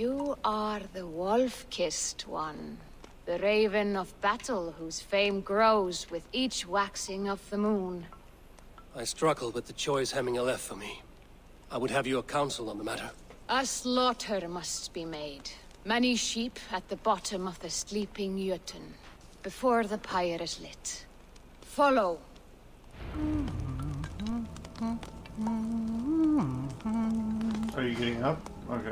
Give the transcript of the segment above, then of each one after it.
You are the wolf-kissed one. The raven of battle whose fame grows with each waxing of the moon. I struggle with the choice Hemming left for me. I would have your counsel on the matter. A slaughter must be made. Many sheep at the bottom of the sleeping Jötun, before the pyre is lit. Follow. Are you getting up? Okay.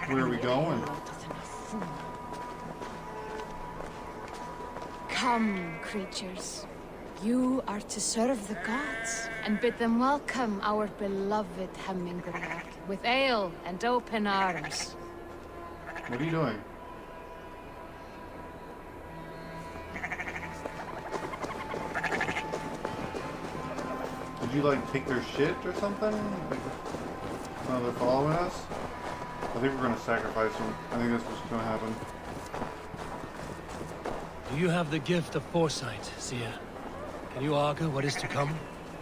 Where are we going? Come, creatures. You are to serve the gods, and bid them welcome our beloved Hemingway with ale and open arms. What are you doing? Did you like take their shit or something? Like, oh, they're following us? I think we're gonna sacrifice them. I think that's what's gonna happen. Do you have the gift of foresight, Seer? Can you argue what is to come?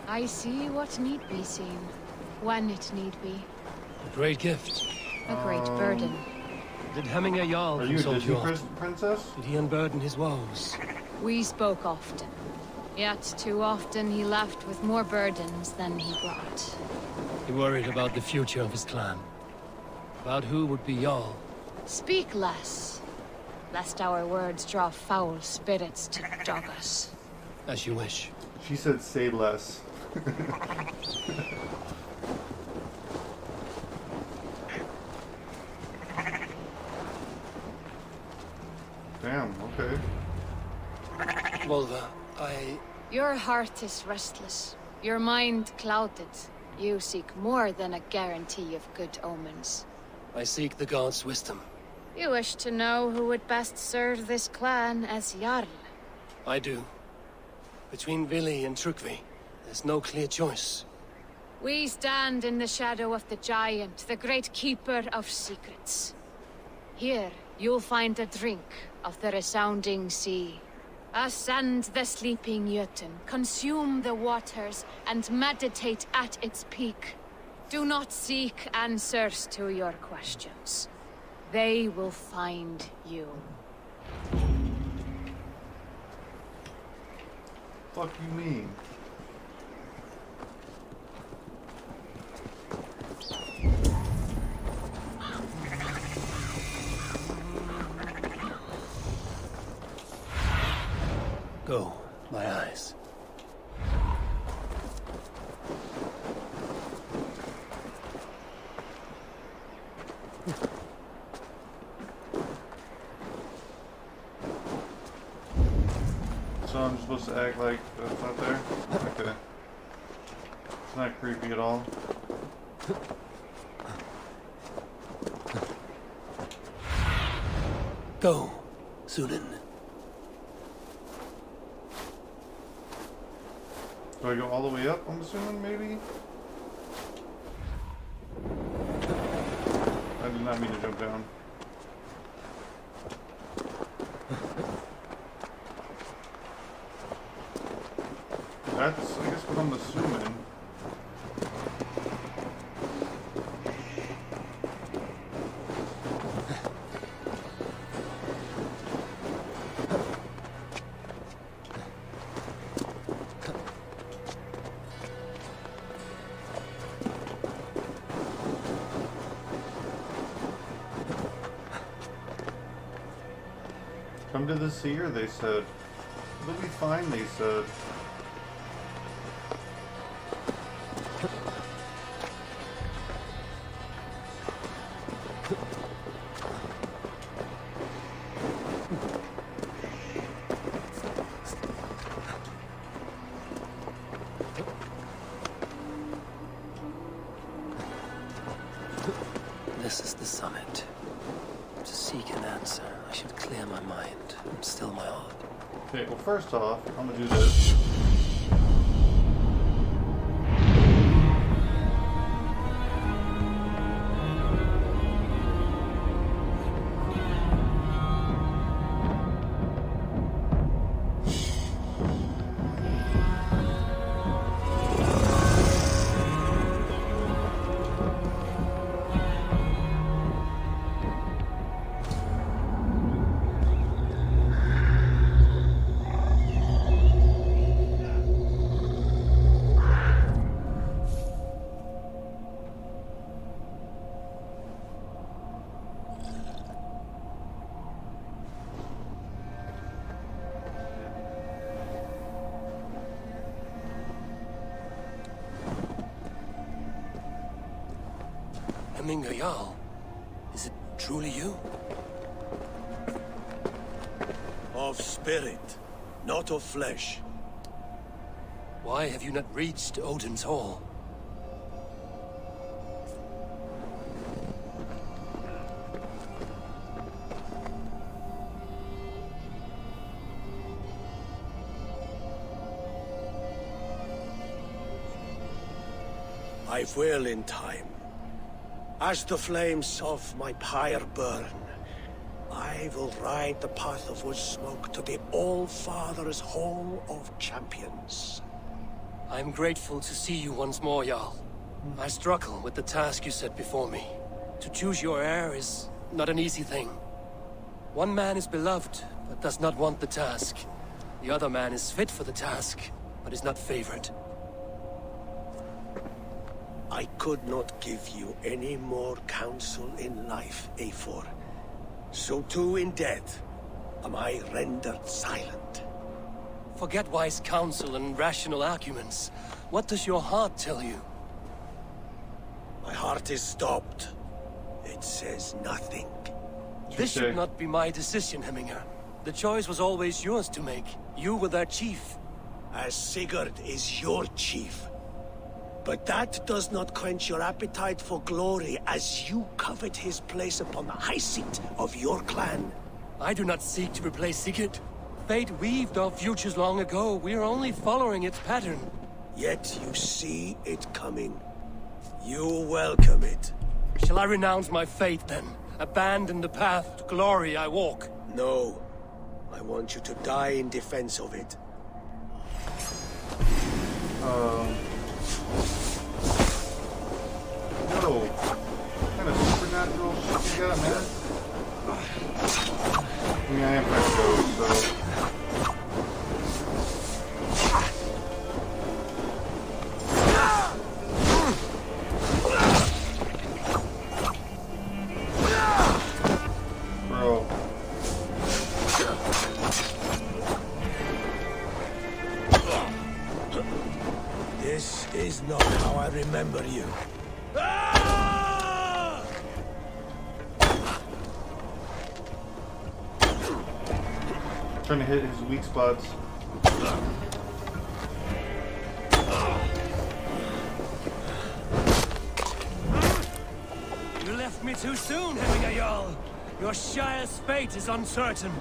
I see what need be seen, when it need be. A great gift. A great burden. Did Hemming Jarl Are you a consult Disney you? princess? Did he unburden his woes? We spoke often. Yet too often he left with more burdens than he brought. He worried about the future of his clan. About who would be Jarl. Speak less, lest our words draw foul spirits to dog us. As you wish. She said say less. Damn, okay. Volva, Your heart is restless. Your mind clouded. You seek more than a guarantee of good omens. I seek the gods' wisdom. You wish to know who would best serve this clan as Jarl. I do. Between Vili and Trukvi, there's no clear choice. We stand in the shadow of the giant, the great keeper of secrets. Here, you'll find a drink of the resounding sea. Ascend the sleeping Jötun, consume the waters, and meditate at its peak. Do not seek answers to your questions. They will find you. Fuck you mean? Go, my eyes. So I'm supposed to act like that's not there? Okay. It's not creepy at all. Go, Sunan. Do I go all the way up, I'm assuming, maybe? I did not mean to jump down. That's, I guess, what I'm assuming. Come to the seer, they said. It'll be fine, they said. This is the summit. To seek an answer, I should clear my mind and still my heart. Okay, well first off, I'm gonna do this. Hemminger Jarl. Is it truly you? Of spirit, not of flesh. Why have you not reached Odin's Hall? I will in time. As the flames of my pyre burn, I will ride the path of wood smoke to the All-Father's Hall of Champions. I'm grateful to see you once more, Jarl. I struggle with the task you set before me. To choose your heir is not an easy thing. One man is beloved, but does not want the task. The other man is fit for the task, but is not favored. I could not give you any more counsel in life, Eivor. So too in death am I rendered silent. Forget wise counsel and rational arguments. What does your heart tell you? My heart is stopped. It says nothing. This should not be my decision, Hemminger. The choice was always yours to make. You were their chief. As Sigurd is your chief. But that does not quench your appetite for glory as you covet his place upon the high seat of your clan. I do not seek to replace Sigurd. Fate weaved our futures long ago. We are only following its pattern. Yet you see it coming. You welcome it. Shall I renounce my faith then? Abandon the path to glory I walk? No. I want you to die in defense of it. Yo, what kind of supernatural shit you got, man? I mean, I am kind of ghost, so... Bro. This is not how I remember you. Trying to hit his weak spots. You left me too soon, Hemminger Jarl. Your Shire's fate is uncertain.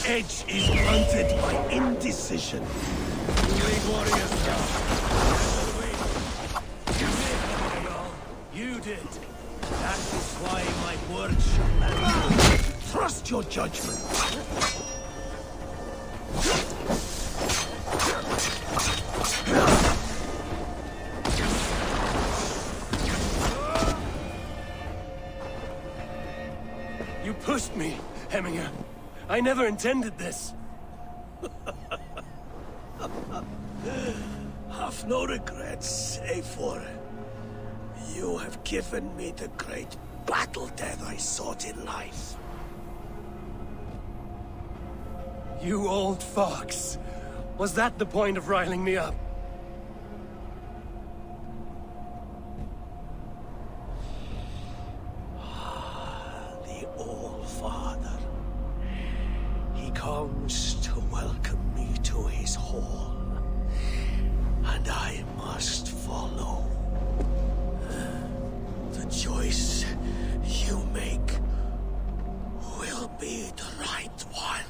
Edge is blunted by indecision. You lead warriors now. You did. That is why my words shall land. Trust your judgment. You pushed me, Hemminger. I never intended this. Have no regrets, Eivor. You have given me the great battle death I sought in life. You old fox. Was that the point of riling me up? The All-Father. He comes to welcome me to his hall, and I must follow. The choice you make will be the right one.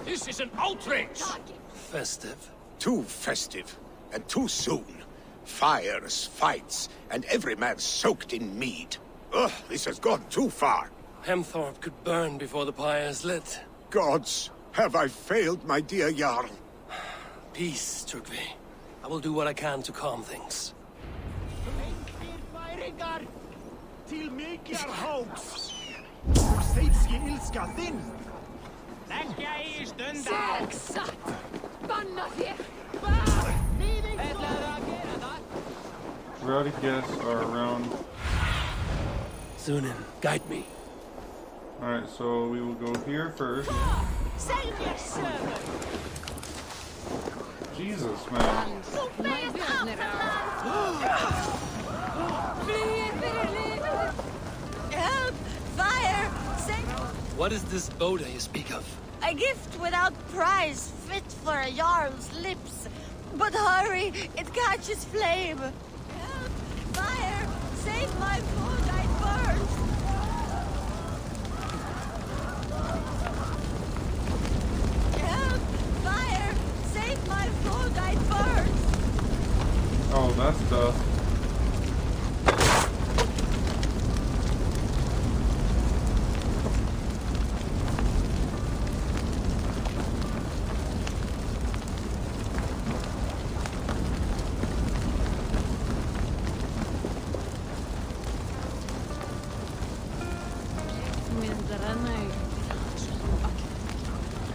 This is an outrage! Festive. Too festive, and too soon. Fires, fights, and every man soaked in mead. Ugh, this has gone too far. Hemthorpe could burn before the pyre is lit. Gods, have I failed my dear Jarl? Peace, Trygve. I will do what I can to calm things. Till miklar hopes. Sägs ge ilska din. Lägga i stunden. Exakt! Banna þér! Rowdy guests are around. Sunan, guide me. Alright, so we will go here first. Save your servant! Jesus, man. Help! Fire! Save! What is this Boda you speak of? A gift without price, fit for a Jarl's lips. But hurry, it catches flame. Help! Fire! Save my food, I burn! Help! Fire! Save my food, I burn! Oh, that's stuff.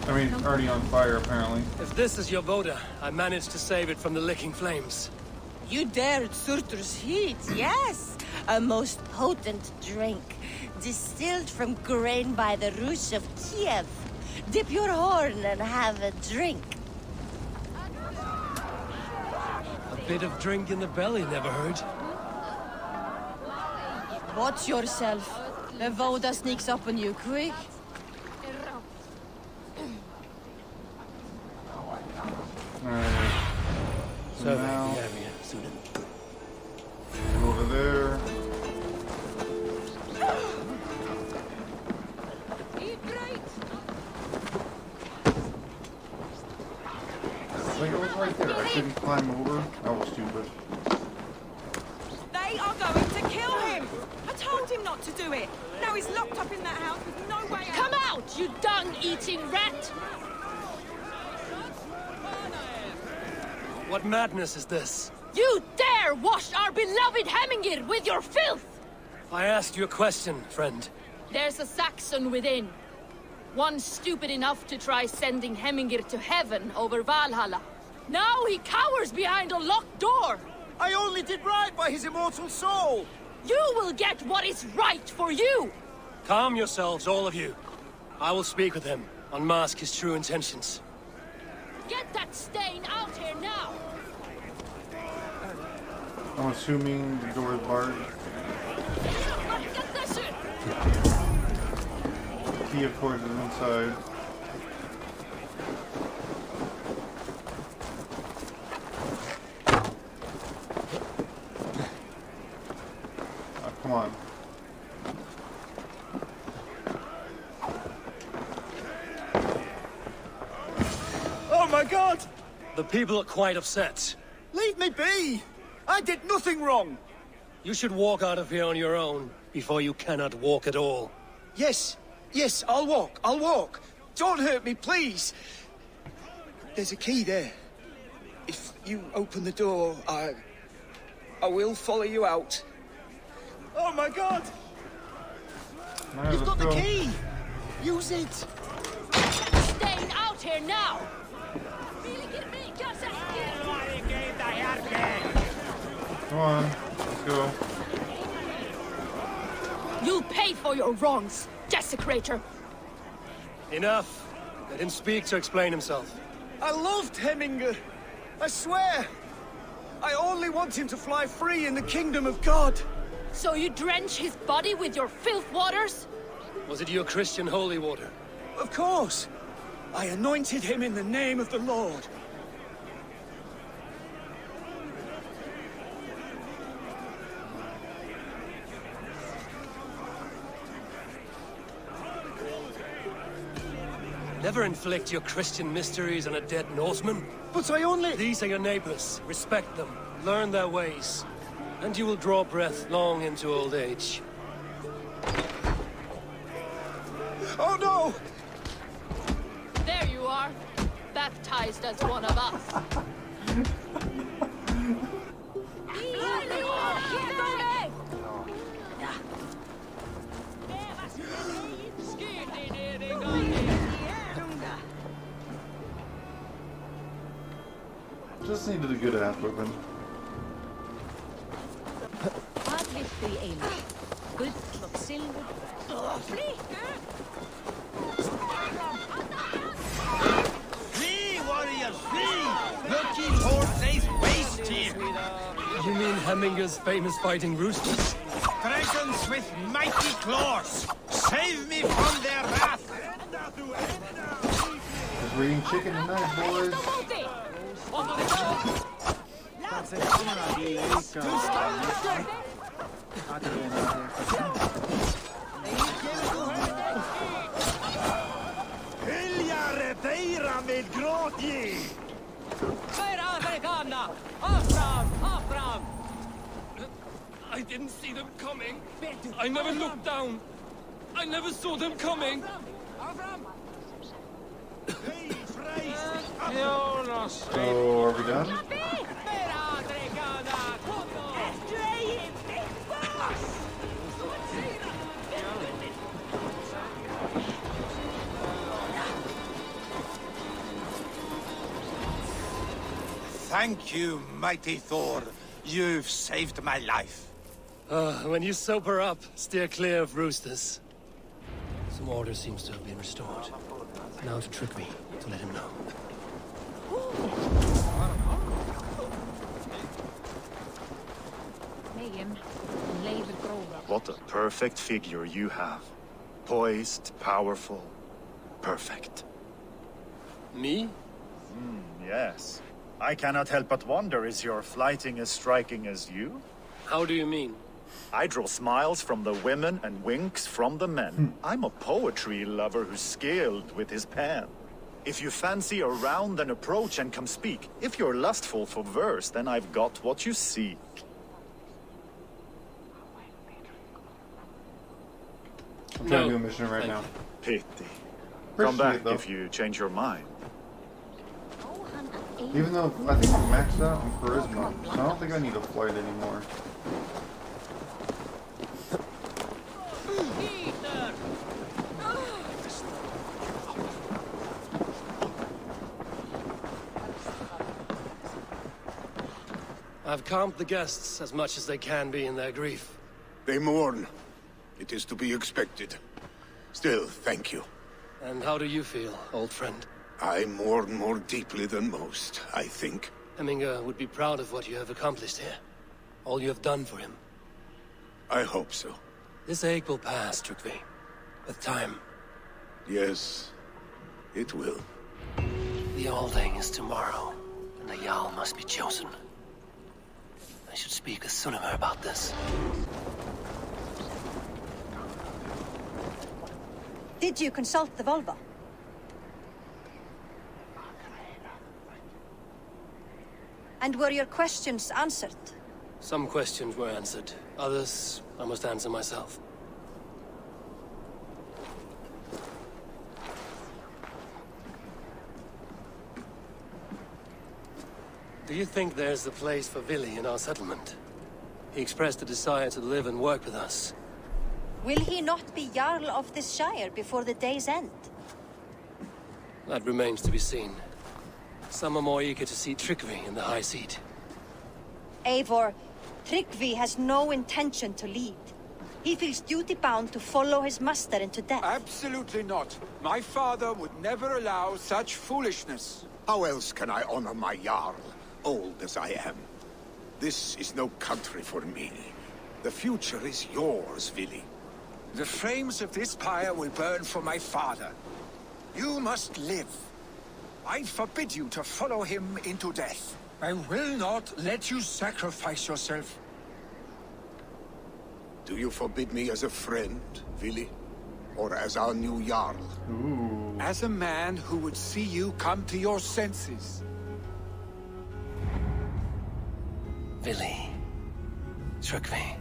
I mean, already on fire, apparently. If this is your Boda, I managed to save it from the licking flames. You dared Surtur's heat, yes. A most potent drink, distilled from grain by the Rus of Kiev. Dip your horn and have a drink. A bit of drink in the belly never hurt. Watch yourself. The Voda sneaks up on you quick. Alright. So Survey now, the area, Sunan. go over there. I think it was right there. I couldn't climb over. I was stupid. They are going to kill him! I told him not to do it! Now he's locked up in that house with no way out! Come out, you dung-eating rat! What madness is this? You dare wash our beloved Hemingir with your filth! I asked you a question, friend. There's a Saxon within. One stupid enough to try sending Hemingir to heaven over Valhalla. Now he cowers behind a locked door! I only did right by his immortal soul. You will get what is right for you! Calm yourselves, all of you. I will speak with him, unmask his true intentions. Get that stain out here now! I'm assuming the door is barred. The key, of course, is inside. Come on. Oh my God! The people are quite upset. Leave me be! I did nothing wrong! You should walk out of here on your own, before you cannot walk at all. Yes, yes, I'll walk. Don't hurt me, please. There's a key there. If you open the door, I will follow you out. Oh my God! Alright, You've let's got the go. key! Use it! Staying out here now! Come on, let's go. You'll pay for your wrongs, desecrator! Enough. Let him speak to explain himself. I loved Heminger. I swear. I only want him to fly free in the kingdom of God. So you drench his body with your filth waters? Was it your Christian holy water? Of course. I anointed him in the name of the Lord. Never inflict your Christian mysteries on a dead Norseman. But I only... These are your neighbors. Respect them. Learn their ways. And you will draw breath long into old age. Oh no! There you are. Baptized as one of us. Just needed a good ass whipping. Flee, warriors, flee! Look ye towards these waste here! You mean Hemminger's famous fighting roosters? Dragons with mighty claws! Save me from their wrath! Just eating chicken tonight, boys. I didn't see them coming. I never looked down. I never saw them coming. So, are we done? Thank you, mighty Thor. You've saved my life. When you sober up, steer clear of roosters. Some order seems to have been restored. Now to trick me, to let him know. What a perfect figure you have. Poised, powerful, perfect. Me? Yes. I cannot help but wonder, is your flighting as striking as you? How do you mean? I draw smiles from the women and winks from the men. I'm a poetry lover who's skilled with his pen. If you fancy a round, then approach and come speak. If you're lustful for verse, then I've got what you seek. I'm trying to do a mission right now. Pity. Appreciate Come back it, though. if you change your mind. Even though I think I'm maxed out on charisma, so I don't think I need a flight anymore. I've calmed the guests as much as they can be in their grief. They mourn. It is to be expected. Still, thank you. And how do you feel, old friend? I mourn more deeply than most, I think. Hemminger would be proud of what you have accomplished here. All you have done for him. I hope so. This ache will pass, Trygve. With time. Yes, it will. The Alding is tomorrow, and the Jarl must be chosen. I should speak with Sunnema about this. Did you consult the Volva? And were your questions answered? Some questions were answered. Others, I must answer myself. Do you think there's a place for Vili in our settlement? He expressed a desire to live and work with us. Will he not be Jarl of this Shire before the day's end? That remains to be seen. Some are more eager to see Trygve in the high seat. Eivor, Trygve has no intention to lead. He feels duty-bound to follow his master into death. Absolutely not. My father would never allow such foolishness. How else can I honor my Jarl, old as I am? This is no country for me. The future is yours, Vili. The flames of this pyre will burn for my father. You must live. I forbid you to follow him into death. I will not let you sacrifice yourself. Do you forbid me as a friend, Vili? Or as our new Jarl? Ooh. as a man who would see you come to your senses. Vili. Trygve.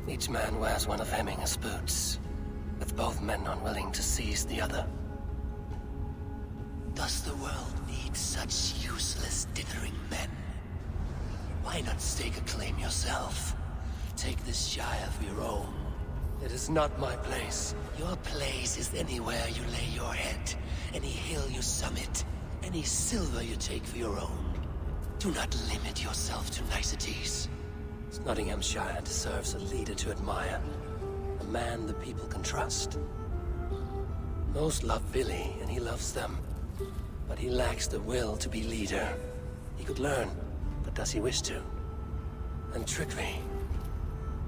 Each man wears one of Hemminger's boots, with both men unwilling to seize the other. Does the world need such useless dithering men? Why not stake a claim yourself? Take this shire for your own. It is not my place. Your place is anywhere you lay your head, any hill you summit, any silver you take for your own. Do not limit yourself to niceties. Nottinghamshire deserves a leader to admire. A man the people can trust. Most love Vili, and he loves them. But he lacks the will to be leader. He could learn, but does he wish to? And Trygve.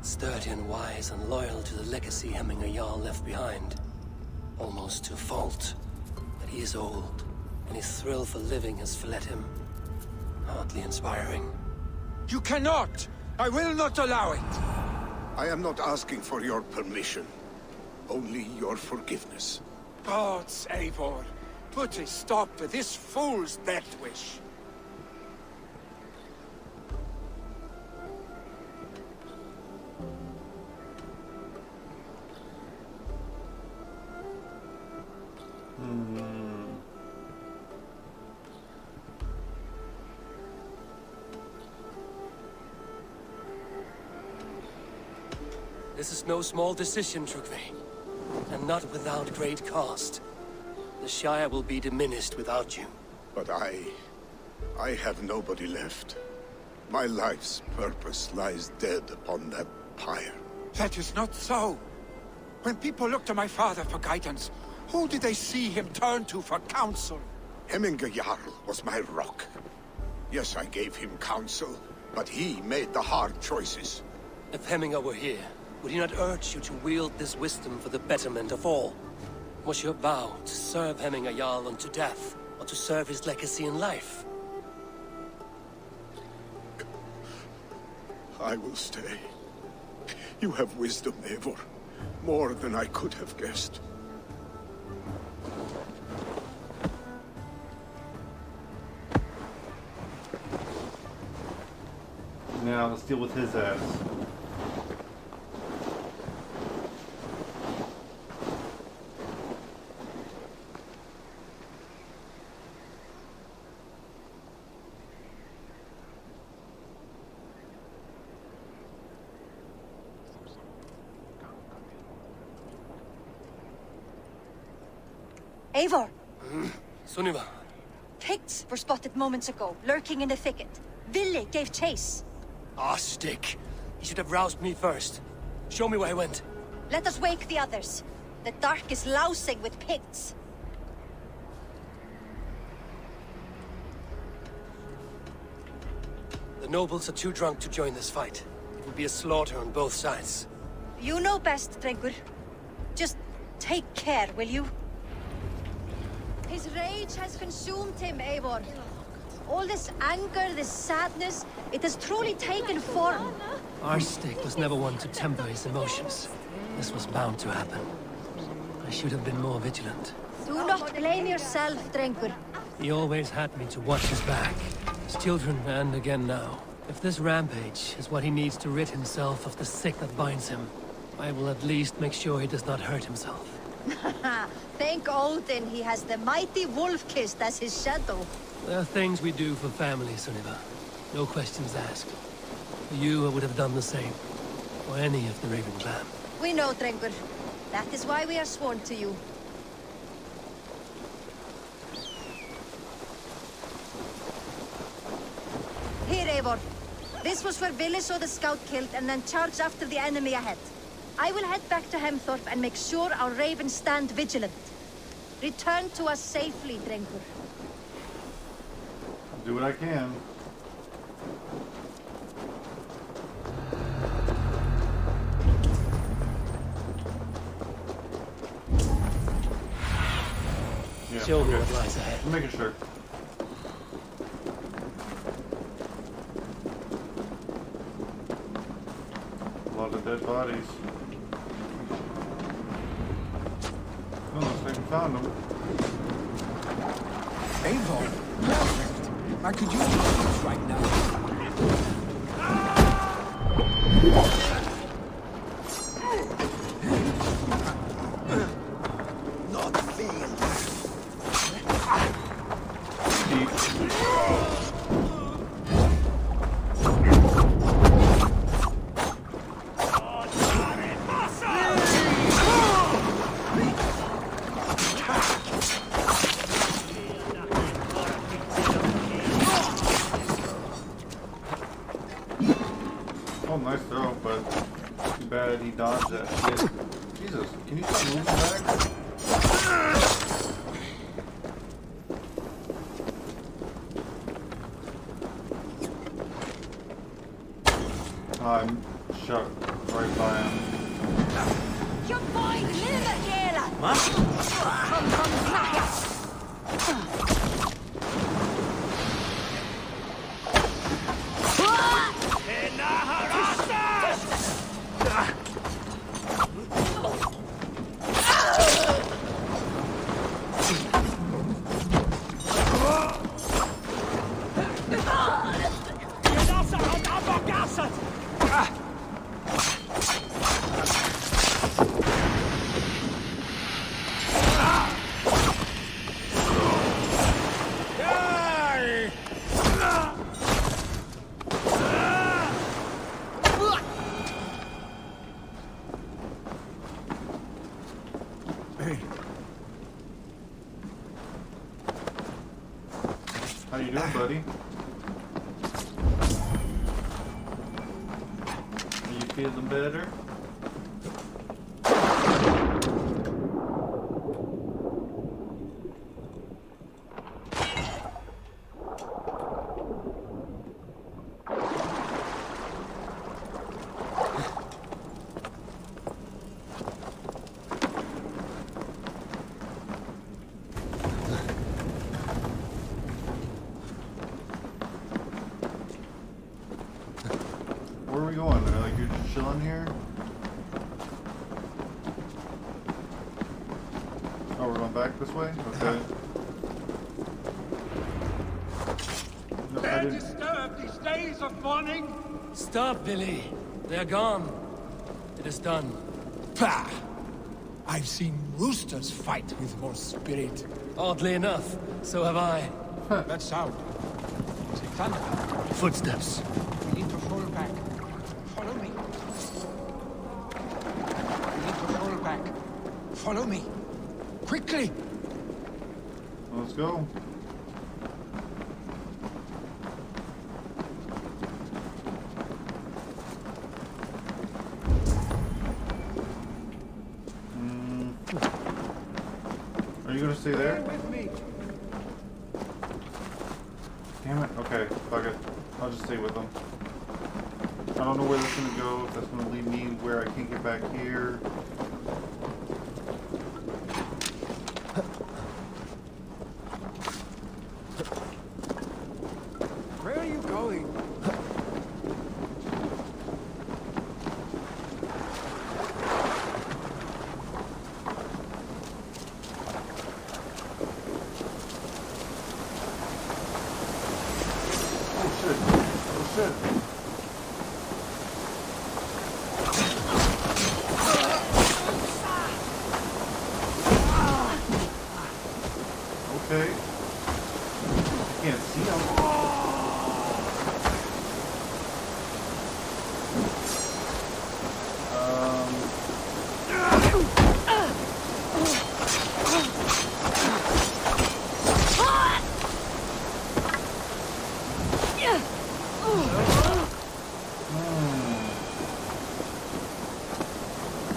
Sturdy and wise and loyal to the legacy Hemminger Jarl left behind. Almost to a fault. But he is old, and his thrill for living has fled him. Hardly inspiring. You cannot! I will not allow it! I am not asking for your permission. Only your forgiveness. Gods, Eivor, put a stop to this fool's death wish. This is no small decision, Trygve. And not without great cost. The Shire will be diminished without you. But I have nobody left. My life's purpose lies dead upon that pyre. That is not so. When people look to my father for guidance, who did they see him turn to for counsel? Hemminger Jarl was my rock. Yes, I gave him counsel, but he made the hard choices. If Hemminger were here, would he not urge you to wield this wisdom for the betterment of all? Was your vow to serve Hemminger Jarl unto death, or to serve his legacy in life? I will stay. You have wisdom, Eivor. More than I could have guessed. Now let's deal with his ass. Eivor! Sunniva! Picts were spotted moments ago, lurking in the thicket. Vili gave chase. Ah, stick! He should have roused me first. Show me where he went. Let us wake the others. The dark is lousing with Picts. The nobles are too drunk to join this fight. It will be a slaughter on both sides. You know best, Drengur. Just take care, will you? His rage has consumed him, Eivor. All this anger, this sadness, it has truly taken form. Arstic was never one to temper his emotions. This was bound to happen. I should have been more vigilant. Do not blame yourself, Drengur. He always had me to watch his back. His children, and again now. If this rampage is what he needs to rid himself of the sick that binds him, I will at least make sure he does not hurt himself. Thank Odin he has the mighty Wolf-Kissed as his shadow. There are things we do for family, Sunniva. No questions asked. For you, I would have done the same. For any of the Raven clan. We know, Drengur. That is why we are sworn to you. Here, Eivor. This was where Vili saw the scout killed and then charged after the enemy ahead. I will head back to Hemthorpe and make sure our ravens stand vigilant. Return to us safely, Drengur. I'll do what I can. Yeah, Show me okay. what lies ahead. I'm making sure. A lot of dead bodies. Oh, looks like found him. Eivor, perfect. I could use this right now. Not failed. Oh, nice throw, but too bad he dodged that shit. Jesus, can you stop moving back? I'm shot right by him. Young boy, live again! Come, snack it! How you doing, buddy? Are you feeling better? Where are we going? Like, you're just chilling here? Oh, we're going back this way? Okay. No, I Dare didn't. disturb these days of mourning? Stop, Billy. They're gone. It is done. Pah! I've seen roosters fight with more spirit. Oddly enough, so have I. That sound. Is it thunder? Footsteps. We need to fall back. Follow me. We need to fall back. Follow me. Quickly! Let's go. Are you gonna stay there? With me. Damn it. Okay, fuck it. I'll just stay with them. I don't know where that's gonna go, if that's gonna lead me where I can't get back here. Where are you going? Oh shit. Okay. I can't see him.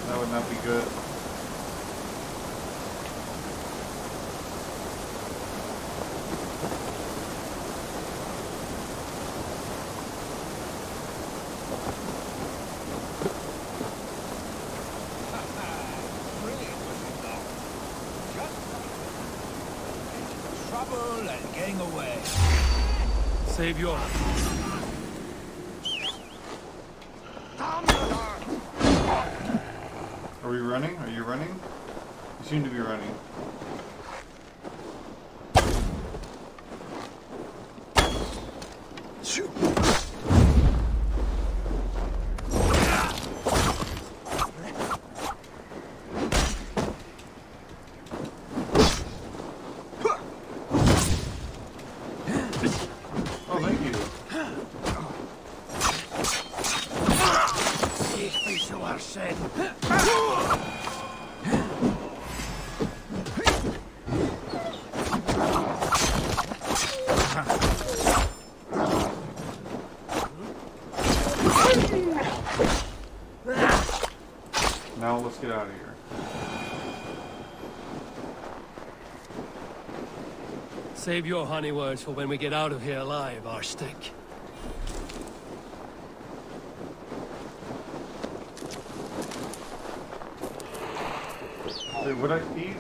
That would not be good. Trouble and getting away. Save your... Are we running? Are you running? You seem to be running. get out of here. Save your honey words for when we get out of here alive, Arstick. Hey, would I eat?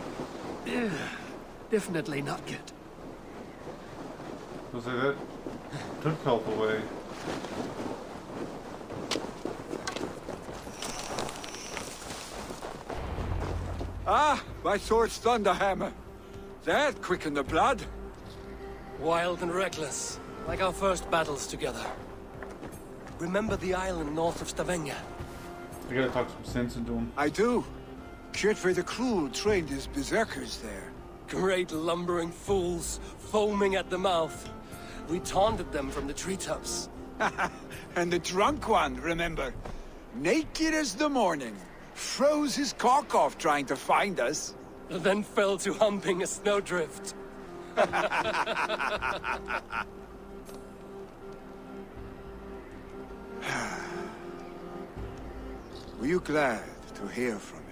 Definitely not good. Was it that? Took health away. Ah, my sword's thunderhammer. That quickened the blood. Wild and reckless, like our first battles together. Remember the island north of Stavanger? I gotta talk some sense into him. I do. Kjotve the Cruel trained his berserkers there. Great lumbering fools, foaming at the mouth. We taunted them from the treetops. And the drunk one, remember? Naked as the morning. Froze his cock off trying to find us. Then fell to humping a snowdrift. Were you glad to hear from me?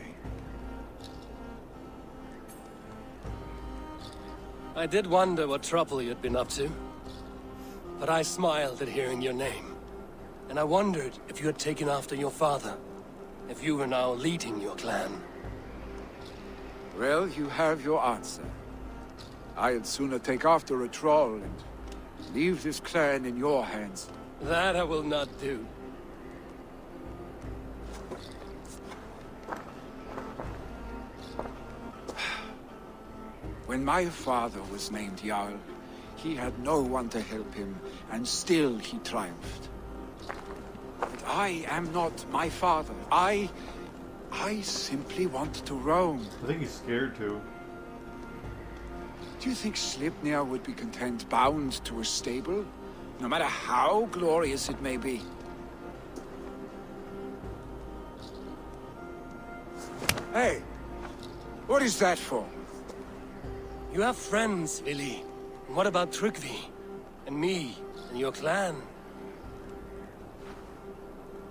I did wonder what trouble you'd been up to. But I smiled at hearing your name. And I wondered if you had taken after your father. If you were now leading your clan. Well, you have your answer. I'd sooner take after a troll and leave this clan in your hands. That I will not do. When my father was named Jarl, he had no one to help him, and still he triumphed. But I am not my father. I simply want to roam. I think he's scared too. Do you think Sleipnir would be content bound to a stable? No matter how glorious it may be? Hey! What is that for? You have friends, Vili. And what about Tryggvi? And me? And your clan?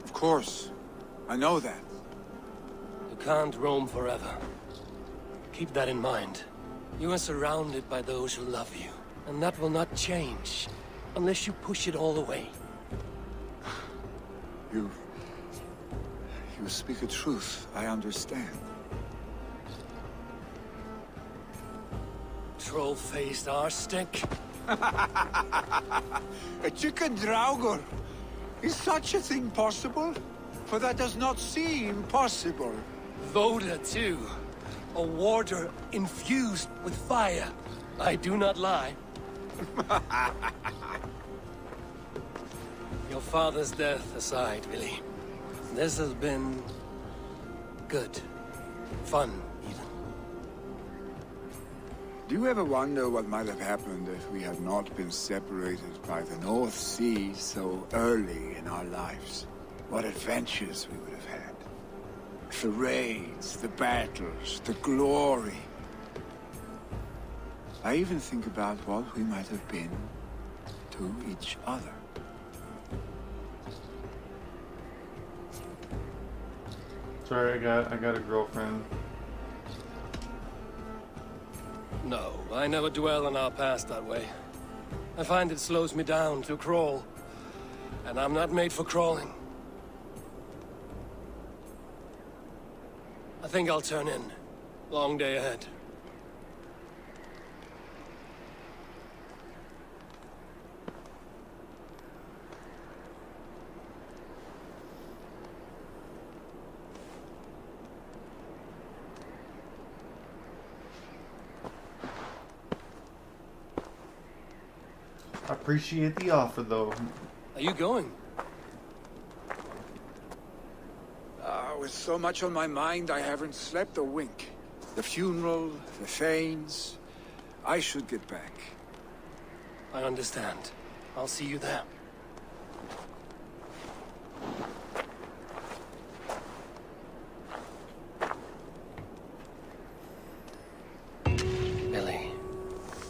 Of course. I know that. You can't roam forever. Keep that in mind. You are surrounded by those who love you. And that will not change. Unless you push it all away. You speak a truth. I understand. Troll-faced Arstick. A chicken draugur. Is such a thing possible? For that does not seem possible. Voda, too. A warder infused with fire. I do not lie. Your father's death aside, Vili. This has been... good. Fun, even. Do you ever wonder what might have happened if we had not been separated by the North Sea so early in our lives? What adventures we would have had. The raids, the battles, the glory. I even think about what we might have been to each other. Sorry, I got a girlfriend. No, I never dwell on our past that way. I find it slows me down to crawl. And I'm not made for crawling. I think I'll turn in. Long day ahead. I appreciate the offer, though. Are you going? With so much on my mind, I haven't slept a wink. The funeral, the Thanes. I should get back. I understand. I'll see you there. Billy,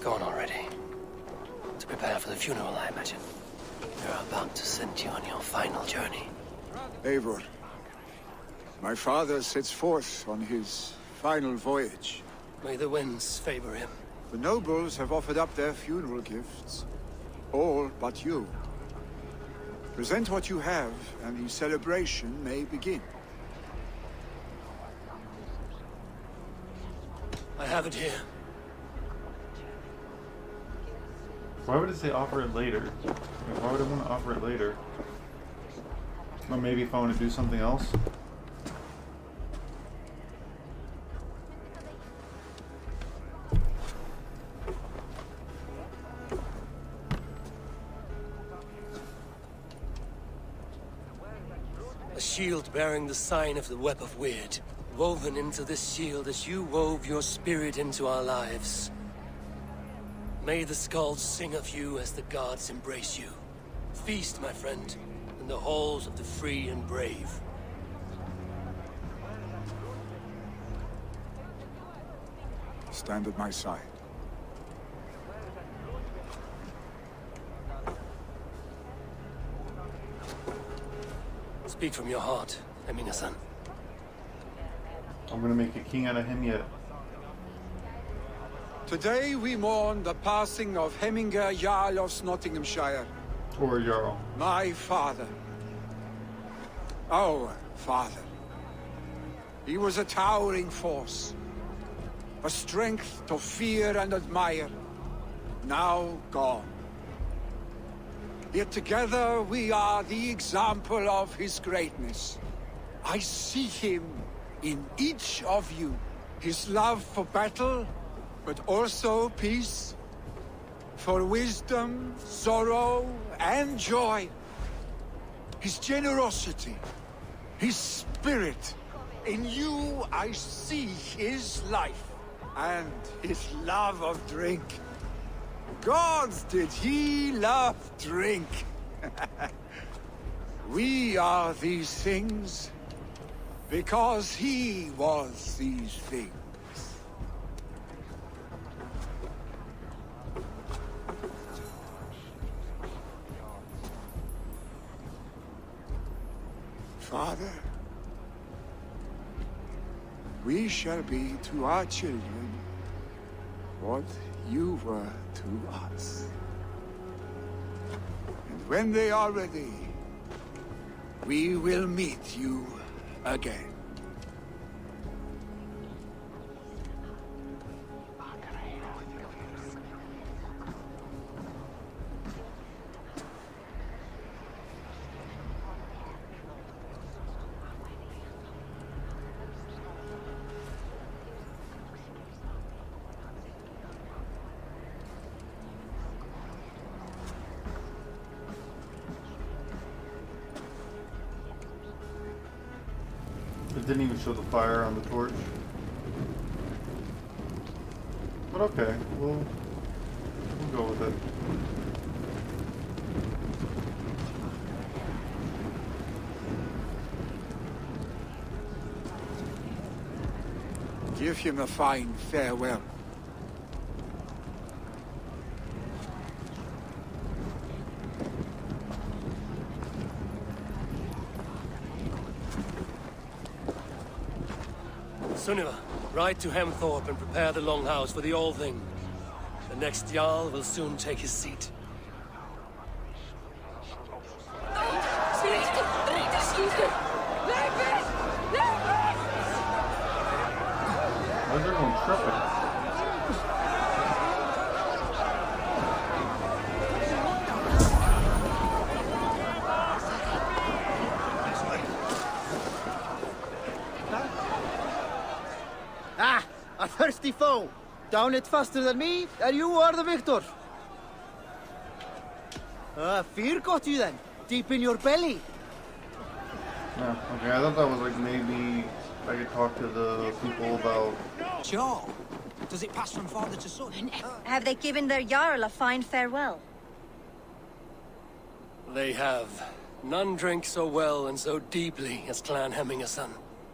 go on already. To prepare for the funeral, I imagine. They're about to send you on your final journey. Eivor, My father sets forth on his final voyage. May the winds favor him. The nobles have offered up their funeral gifts. All but you. Present what you have, and the celebration may begin. I have it here. Why would it say offer it later? Why would I want to offer it later? Or maybe if I want to do something else? A shield bearing the sign of the Web of Weird. Woven into this shield as you wove your spirit into our lives. May the skulls sing of you as the gods embrace you. Feast, my friend, in the halls of the free and brave. Stand at my side. Speak from your heart, Emina-san. I'm gonna make a king out of him yet. Today we mourn the passing of Hemminger Jarl of Nottinghamshire. Or Jarl. My father. Our father. He was a towering force. A strength to fear and admire. Now gone. Yet together we are the example of his greatness. I see him in each of you. His love for battle, but also peace. For wisdom, sorrow, and joy. His generosity, his spirit. In you I see his life, and his love of drink. Gods, did he love drink! We are these things because he was these things. Father, we shall be to our children what you were to us. And when they are ready, we will meet you again. It didn't even show the fire on the torch. But okay, we'll go with it. Give him a fine farewell. Sunniva, ride to Hemthorpe and prepare the Longhouse for the All-Thing. The next Jarl will soon take his seat. Why is everyone tripping? Ah, a thirsty foe! Down it faster than me, and you are the victor! Fear got you then, deep in your belly. Yeah, okay, I thought that was like maybe I could talk to the people about... Sure. Does it pass from father to son? Have they given their Jarl a fine farewell? They have. None drink so well and so deeply as Clan Hemminger-son.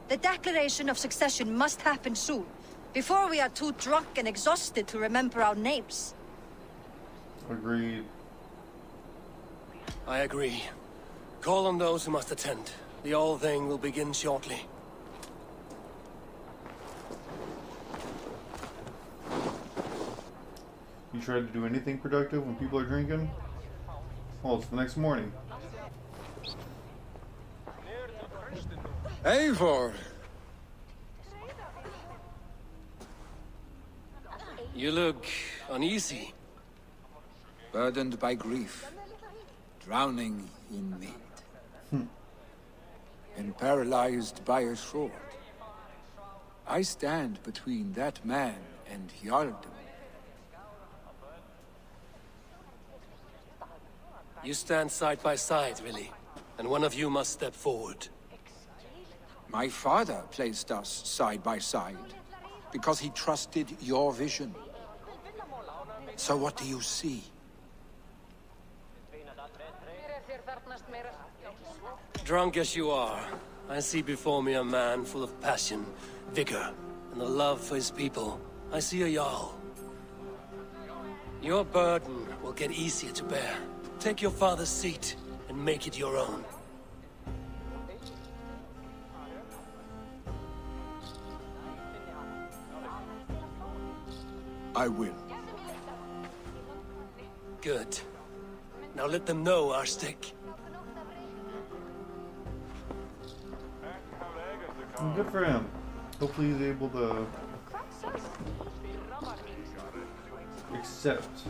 The declaration of succession must happen soon, before we are too drunk and exhausted to remember our names. Agreed. I agree. Call on those who must attend. The All-Thing will begin shortly. You try to do anything productive when people are drinking? Well, it's the next morning. Eivor! You look uneasy. Burdened by grief. Drowning in need. And paralyzed by a sword. I stand between that man and Jarldom. You stand side by side, really. And one of you must step forward. My father placed us side by side, because he trusted your vision. So what do you see? Drunk as you are, I see before me a man full of passion, vigor, and a love for his people. I see a Jarl. Your burden will get easier to bear. Take your father's seat and make it your own. I will. Good. Now let them know our stick. Good for him. Hopefully he's able to accept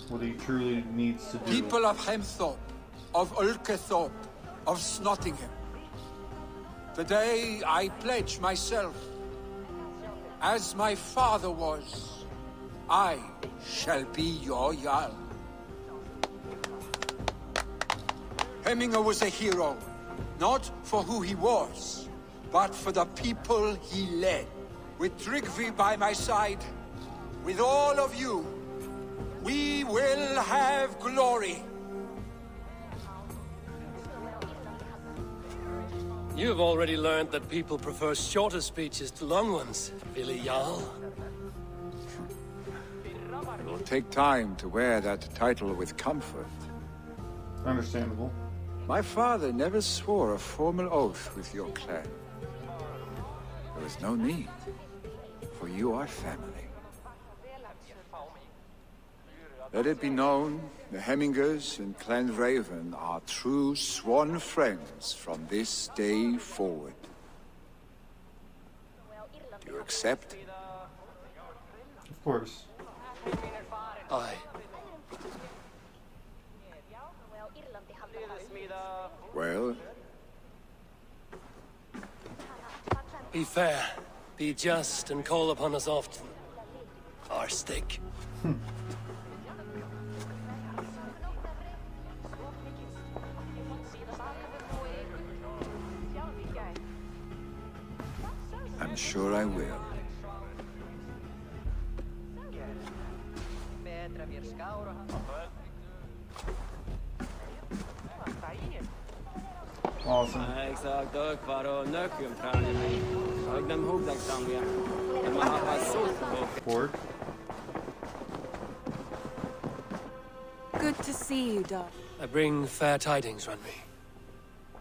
what he truly needs to do. People of Hemthorpe, of Ulkethorpe, of Snottingham. Today I pledge myself, as my father was, I shall be your Jarl. Hemminger was a hero, not for who he was, but for the people he led. With Tryggvi by my side, with all of you, we will have glory. You've already learned that people prefer shorter speeches to long ones, Billy Jarl. It will take time to wear that title with comfort. Understandable. My father never swore a formal oath with your clan. There is no need, for you are family. Let it be known, the Hemmingers and Clan Raven are true sworn friends from this day forward. Do you accept? Of course. Aye. Well? Be fair, be just, and call upon us often. Our stick. I'm sure I will. Awesome. Pork. Good to see you, Doc. I bring fair tidings, Runry.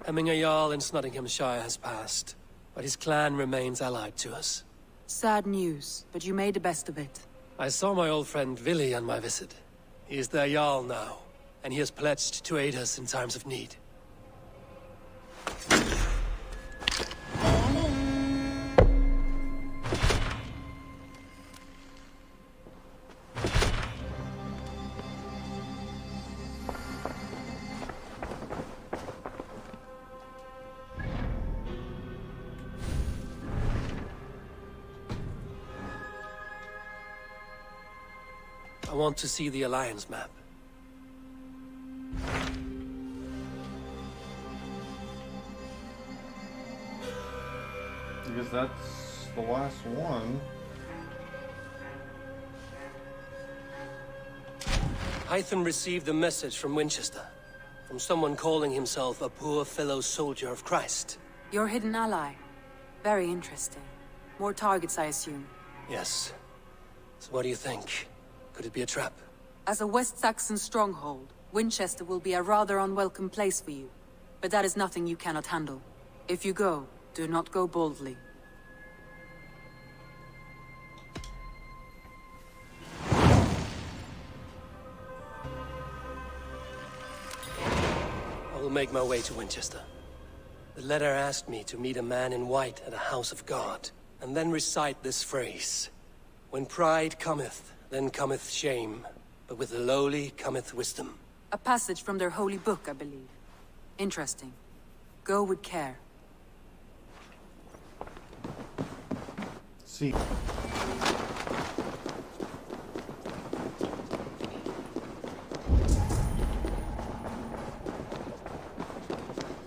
Hemminger Jarl in Snottinghamshire has passed, but his clan remains allied to us. Sad news, but you made the best of it. I saw my old friend Vili on my visit. He is their Jarl now, and he has pledged to aid us in times of need. I want to see the Alliance map. I guess that's the last one. Hytham received a message from Winchester, from someone calling himself a poor fellow soldier of Christ. Your hidden ally. Very interesting. More targets, I assume. Yes. So what do you think? Could it be a trap? As a West Saxon stronghold, Winchester will be a rather unwelcome place for you. But that is nothing you cannot handle. If you go, do not go boldly. make my way to Winchester. The letter asked me to meet a man in white at a house of God, and then recite this phrase. When pride cometh, then cometh shame, but with the lowly cometh wisdom. A passage from their holy book, I believe. Interesting. Go with care. See.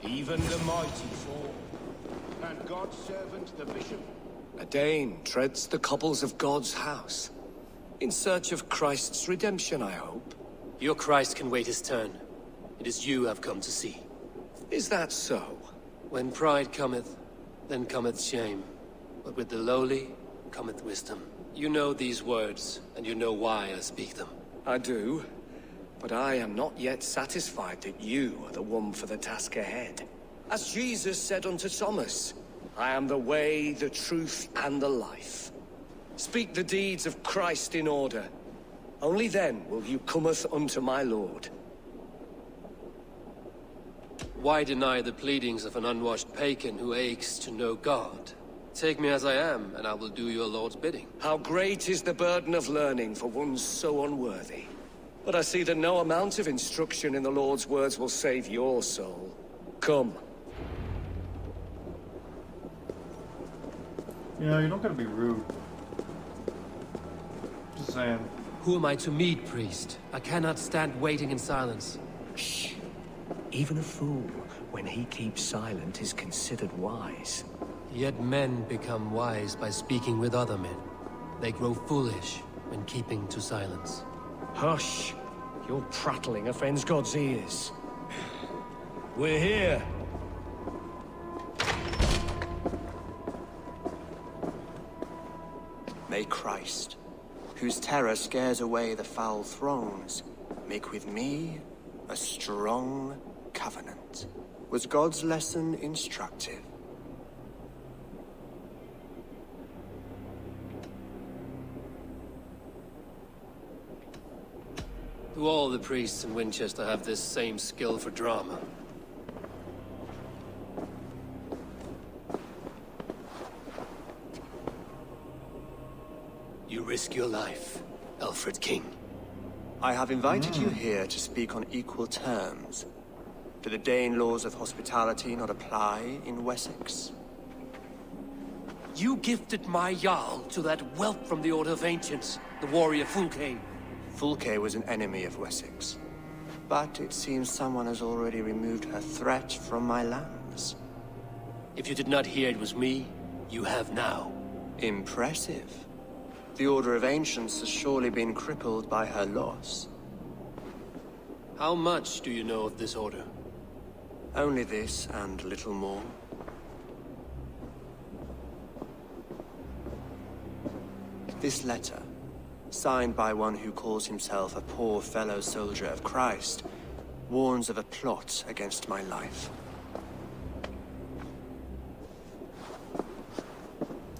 Even the mighty fall. And God's servant, the bishop. A Dane treads the cobbles of God's house. In search of Christ's redemption, I hope. Your Christ can wait his turn. It is you I've come to see. Is that so? When pride cometh, then cometh shame. But with the lowly cometh wisdom. You know these words, and you know why I speak them. I do. But I am not yet satisfied that you are the one for the task ahead. As Jesus said unto Thomas, I am the way, the truth, and the life. Speak the deeds of Christ in order. Only then will you cometh unto my Lord. Why deny the pleadings of an unwashed pagan who aches to know God? Take me as I am, and I will do your Lord's bidding. How great is the burden of learning for one so unworthy. But I see that no amount of instruction in the Lord's words will save your soul. Come. You know, you don't gotta be rude. Just saying. Who am I to meet, priest? I cannot stand waiting in silence. Shh. Even a fool, when he keeps silent, is considered wise. Yet men become wise by speaking with other men. They grow foolish when keeping to silence. Hush! Your prattling offends God's ears. We're here. May Christ, whose terror scares away the foul thrones, make with me a strong covenant. Was God's lesson instructive? Do all the priests in Winchester have this same skill for drama? You risk your life, Alfred King. I have invited you here to speak on equal terms. Do the Dane laws of hospitality not apply in Wessex? You gifted my Jarl to that whelp from the Order of Ancients, the warrior Fulke. Fulke was an enemy of Wessex. But it seems someone has already removed her threat from my lands. If you did not hear it was me, you have now. Impressive. The Order of Ancients has surely been crippled by her loss. How much do you know of this order? Only this and little more. This letter, signed by one who calls himself a poor fellow soldier of Christ, warns of a plot against my life.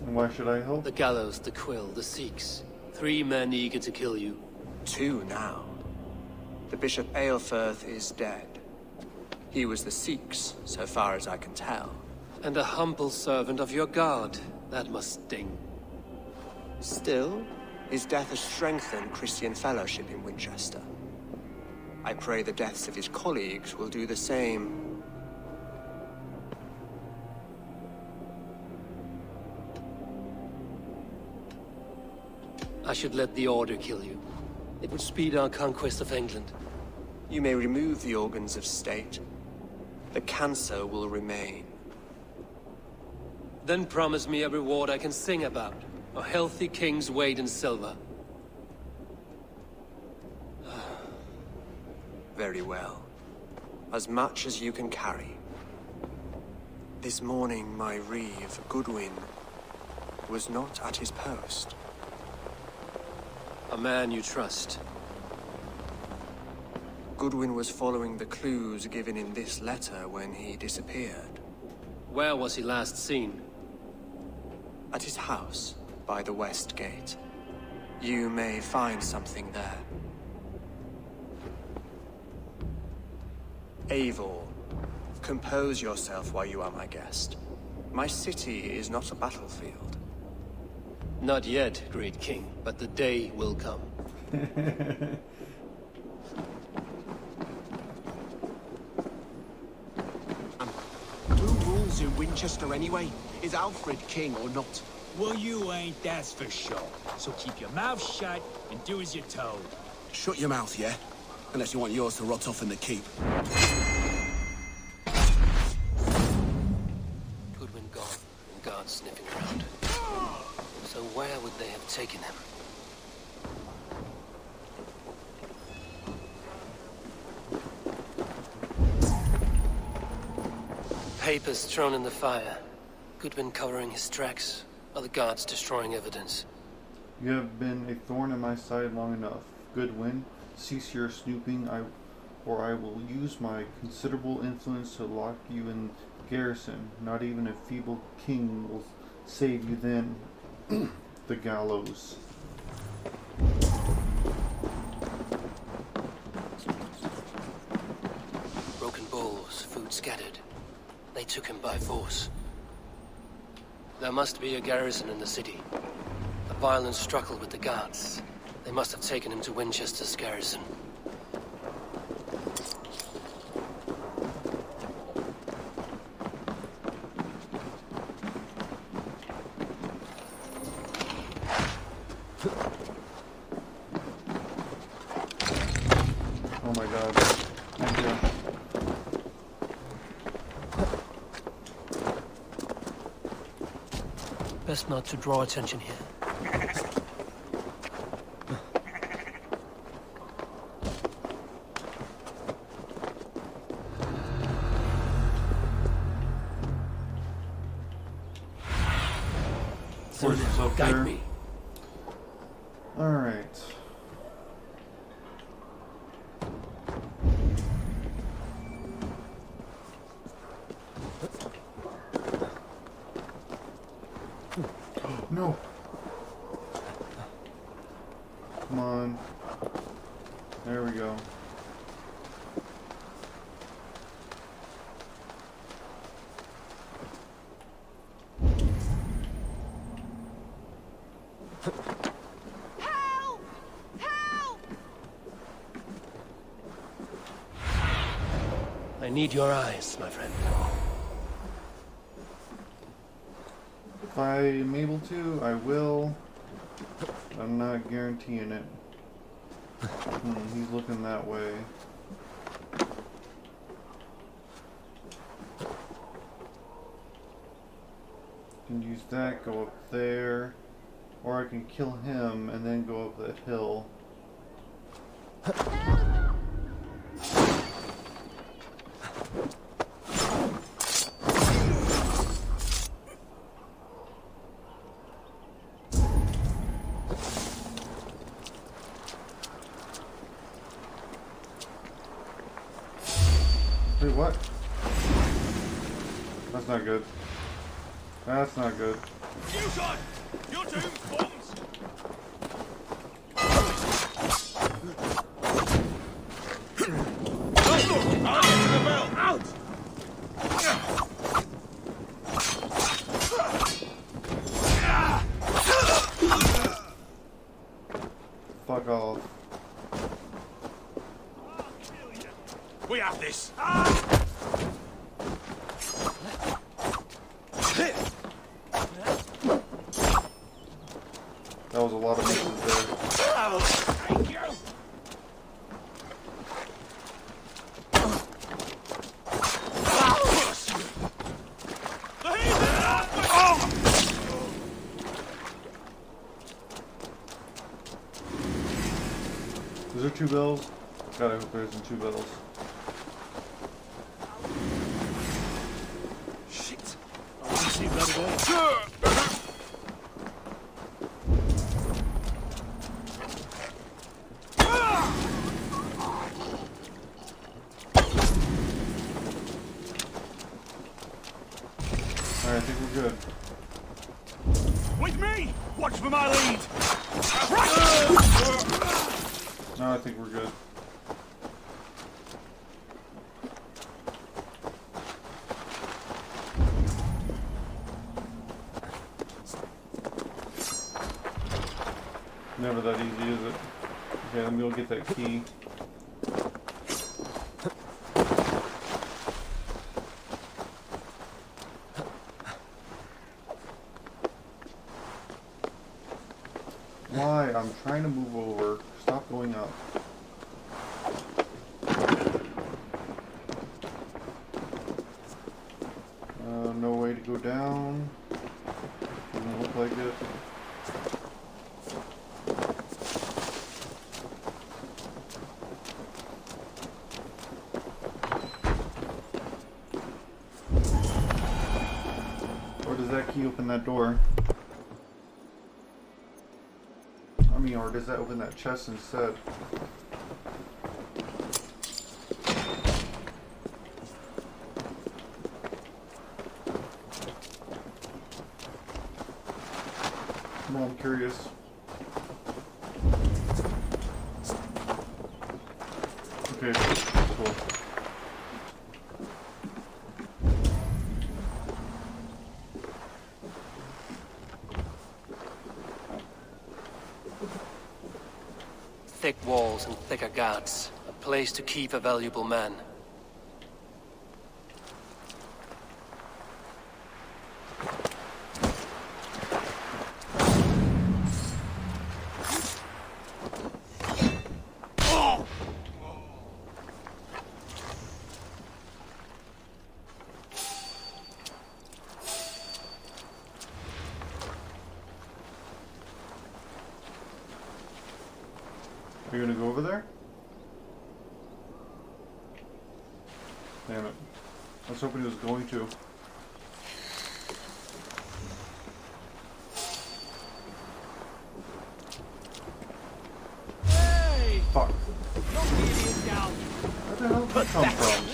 And why should I help? The gallows, the quill, the Sikhs. 3 men eager to kill you. 2 now. The Bishop Aelfirth is dead. He was the Sikhs, so far as I can tell. And a humble servant of your god. That must sting. Still, his death has strengthened Christian fellowship in Winchester. I pray the deaths of his colleagues will do the same. I should let the Order kill you. It would speed our conquest of England. You may remove the organs of state. The cancer will remain. Then promise me a reward I can sing about. A healthy king's weight in silver. Very well. As much as you can carry. This morning, my reeve, Goodwin, was not at his post. A man you trust. Goodwin was following the clues given in this letter when he disappeared. Where was he last seen? At his house, by the West Gate. You may find something there. Eivor, Compose yourself while you are my guest. My city is not a battlefield. Not yet, great king, but the day will come. Who rules in Winchester anyway? Is Alfred king or not? Well, you ain't, that's for sure. So keep your mouth shut and do as you're told. Shut your mouth, yeah? Unless you want yours to rot off in the keep. Goodwin gone, and guards sniffing around. So where would they have taken him? Papers thrown in the fire. Goodwin covering his tracks. Other guards destroying evidence. You have been a thorn in my side long enough. Goodwin, cease your snooping, or I will use my considerable influence to lock you in garrison. Not even a feeble king will save you then. The gallows. Broken bowls, food scattered. They took him by force. There must be a garrison in the city. A violent struggle with the guards. They must have taken him to Winchester's garrison. Oh my god. Thank you. Best not to draw attention here. Forces up Guide there. me. Alright. No. Come on. There we go. Help! Help! I need your eyes, my friend. If I'm able to, I will. I'm not guaranteeing it. He's looking that way. Can use that, go up there. Or I can kill him and then go up that hill. Wait, what? That's not good. That's not good. Fusion! Your doom, bombs! Out! Fuck off. We have this. That was a lot of misses there. Thank you. Is there two bells? God, I hope there isn't two bells. Shit. I want to see that away. Alright, I think we're good. With me! Watch for my lead! No, I think we're good. that easy, is it? Okay, let me go get that key. Why? I'm trying to move over. Stop going up. No way to go down. Doesn't look like it. Or does that key open that door? I mean, or does that open that chest instead? No, I'm curious. Okay, cool. Thick walls and thicker guards. A place to keep a valuable man. Are you gonna go over there? Damn it. I was hoping he was going to. Hey! Fuck. Knock the idiot down. Where the hell did that come from?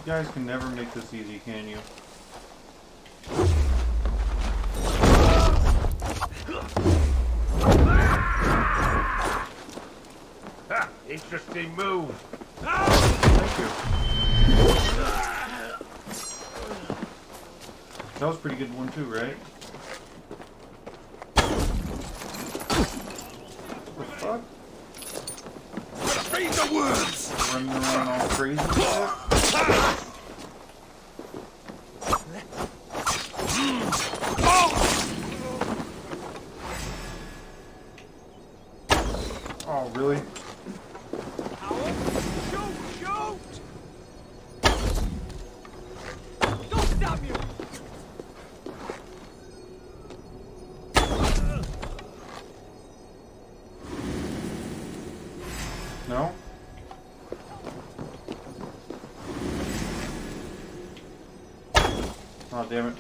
You guys can never make this easy, can you? Ha! Interesting move. Thank you. That was a pretty good one too, right? What the fuck? Feed the worms! Running around all crazy and shit? Oh, really? Shoot! Shoot! Don't stab you! No? Oh, damn it.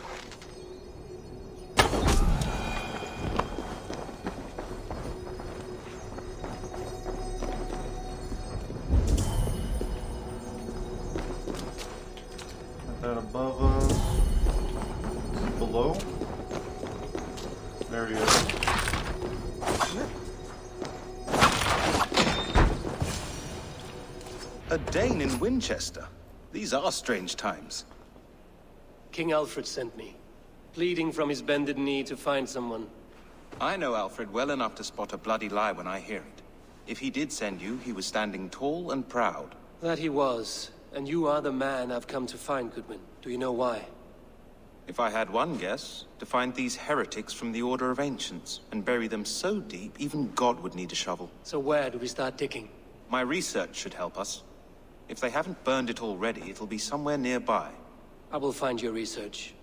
Got that above us. Is it below? There he is. A Dane in Winchester. These are strange times. King Alfred sent me, pleading from his bended knee to find someone. I know Alfred well enough to spot a bloody lie when I hear it. If he did send you, he was standing tall and proud. That he was, and you are the man I've come to find, Goodwin. Do you know why? If I had one guess, to find these heretics from the Order of Ancients, and bury them so deep, even God would need a shovel. So where do we start digging? My research should help us. If they haven't burned it already, it'll be somewhere nearby. I will find your research.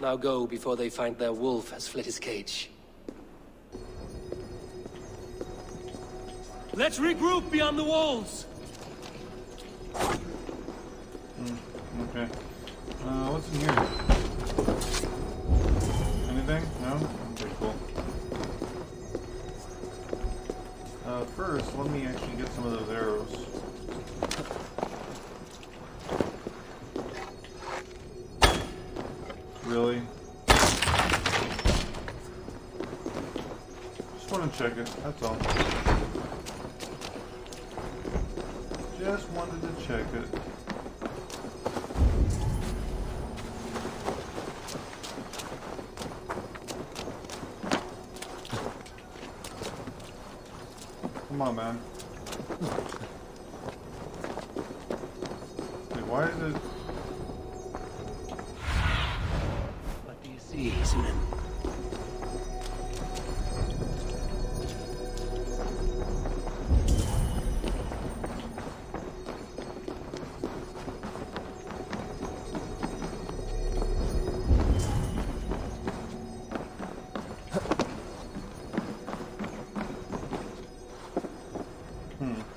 Now go before they find their wolf has fled his cage. Let's regroup beyond the walls! Okay. What's in here? Anything? No? Okay, cool. First, let me actually get some of those arrows. Really? Just want to check it, that's all. Just wanted to check it. Come on, man. Wait, why is it... What do you see, Isman?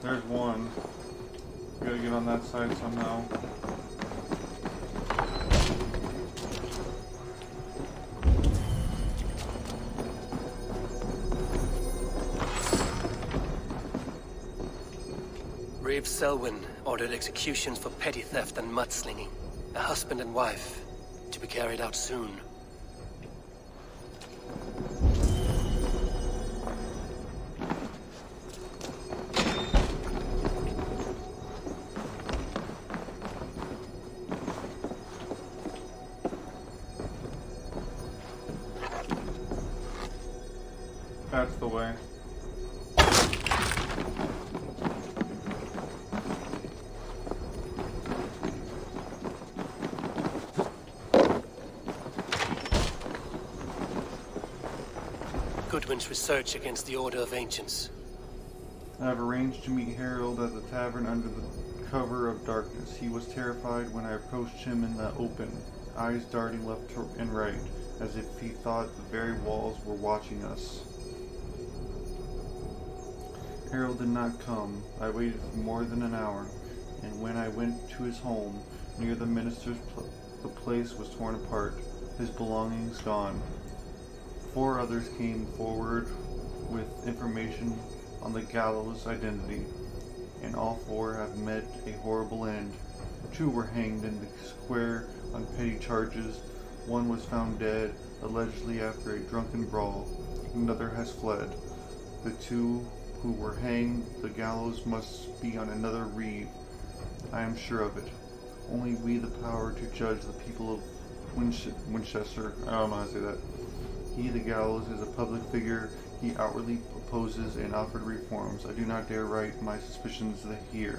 There's one. We gotta get on that side somehow. Reeve Selwyn ordered executions for petty theft and mudslinging. A husband and wife, to be carried out soon. That's the way. Goodwin's research against the Order of Ancients. I have arranged to meet Harold at the tavern under the cover of darkness. He was terrified when I approached him in the open, eyes darting left and right, as if he thought the very walls were watching us. Harold did not come. I waited for more than an hour, and when I went to his home, near the minister's the place was torn apart, his belongings gone. 4 others came forward with information on the gallows' identity, and all 4 have met a horrible end. 2 were hanged in the square on petty charges. 1 was found dead, allegedly after a drunken brawl. Another has fled. The 2 who were hanged, the gallows must be on another reeve. I am sure of it. Only we the power to judge the people of Winchester. I don't know how to say that. He, the gallows, is a public figure. He outwardly opposes and offered reforms. I do not dare write my suspicions here.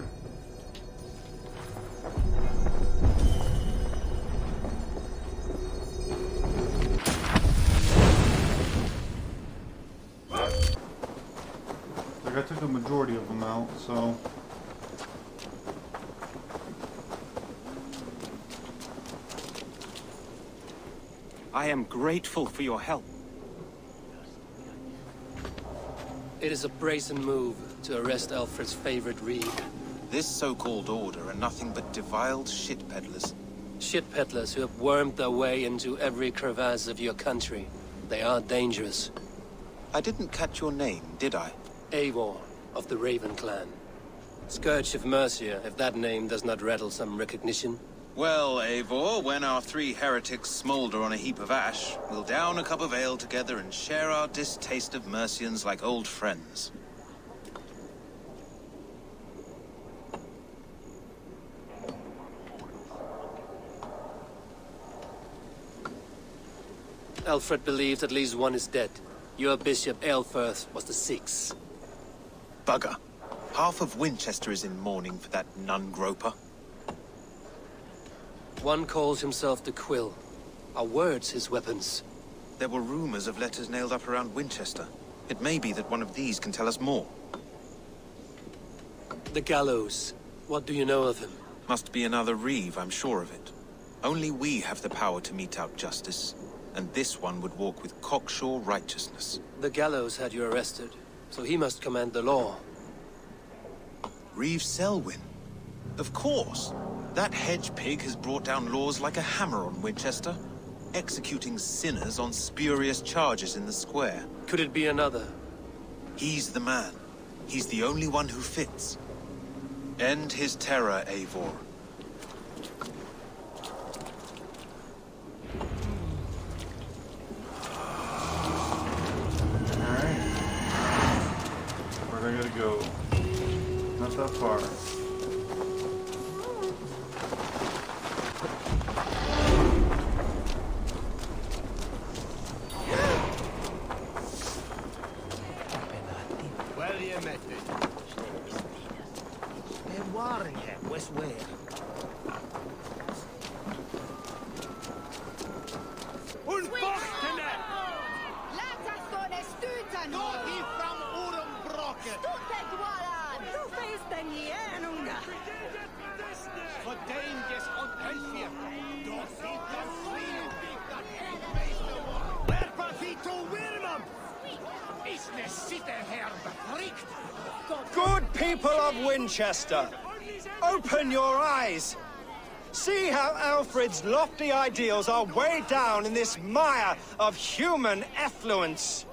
Like, I took a majority of them out, so... I am grateful for your help. It is a brazen move to arrest Alfred's favorite reeve. This so-called order are nothing but deviled shit peddlers. Shit peddlers who have wormed their way into every crevasse of your country. They are dangerous. I didn't catch your name, did I? Eivor, of the Raven clan. Scourge of Mercia, if that name does not rattle some recognition. Well, Eivor, when our 3 heretics smolder on a heap of ash, we'll down a cup of ale together and share our distaste of Mercians like old friends. Alfred believes at least 1 is dead. Your Bishop Aelfirth was the 6th. Bugger. Half of Winchester is in mourning for that nun-groper. 1 calls himself the Quill. Are words his weapons? There were rumors of letters nailed up around Winchester. It may be that one of these can tell us more. The gallows. What do you know of him? Must be another reeve, I'm sure of it. Only we have the power to mete out justice, and this one would walk with cocksure righteousness. The gallows had you arrested, so he must command the law. Reeve Selwyn? Of course. That hedge pig has brought down laws like a hammer on Winchester, executing sinners on spurious charges in the square. Could it be another? He's the man. He's the only one who fits. End his terror, Eivor. Alright. not that far. Well, you met it. They're warring here, West Wales. Und Bochtene! Laat us go ne stutan! Dort die from Urenbrocken! Stutan dwaran! Du feest den jenunga! Verdeemdes und Helfier! Dort sieht der Frieden, Wer Pafito Wilmam! Ist ne Sitte her befriegt! Good people of Winchester, open your eyes. See how Alfred's lofty ideals are weighed down in this mire of human effluence.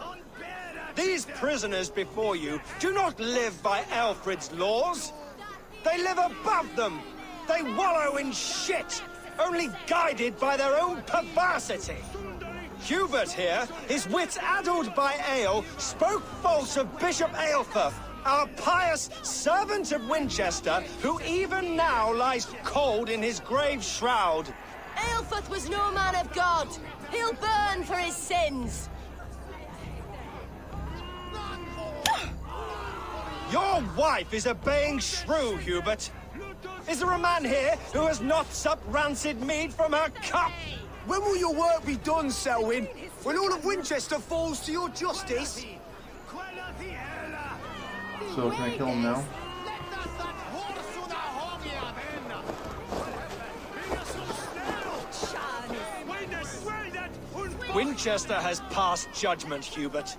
These prisoners before you do not live by Alfred's laws. They live above them. They wallow in shit, only guided by their own perversity. Hubert here, his wits addled by ale, spoke false of Bishop Aelfirth, our pious servant of Winchester, who even now lies cold in his grave shroud. Aelfirth was no man of God. He'll burn for his sins. Your wife is obeying shrew, Hubert. Is there a man here who has not supped rancid mead from her cup? When will your work be done, Selwyn? When all of Winchester falls to your justice? So can I kill him now? Winchester has passed judgment, Hubert.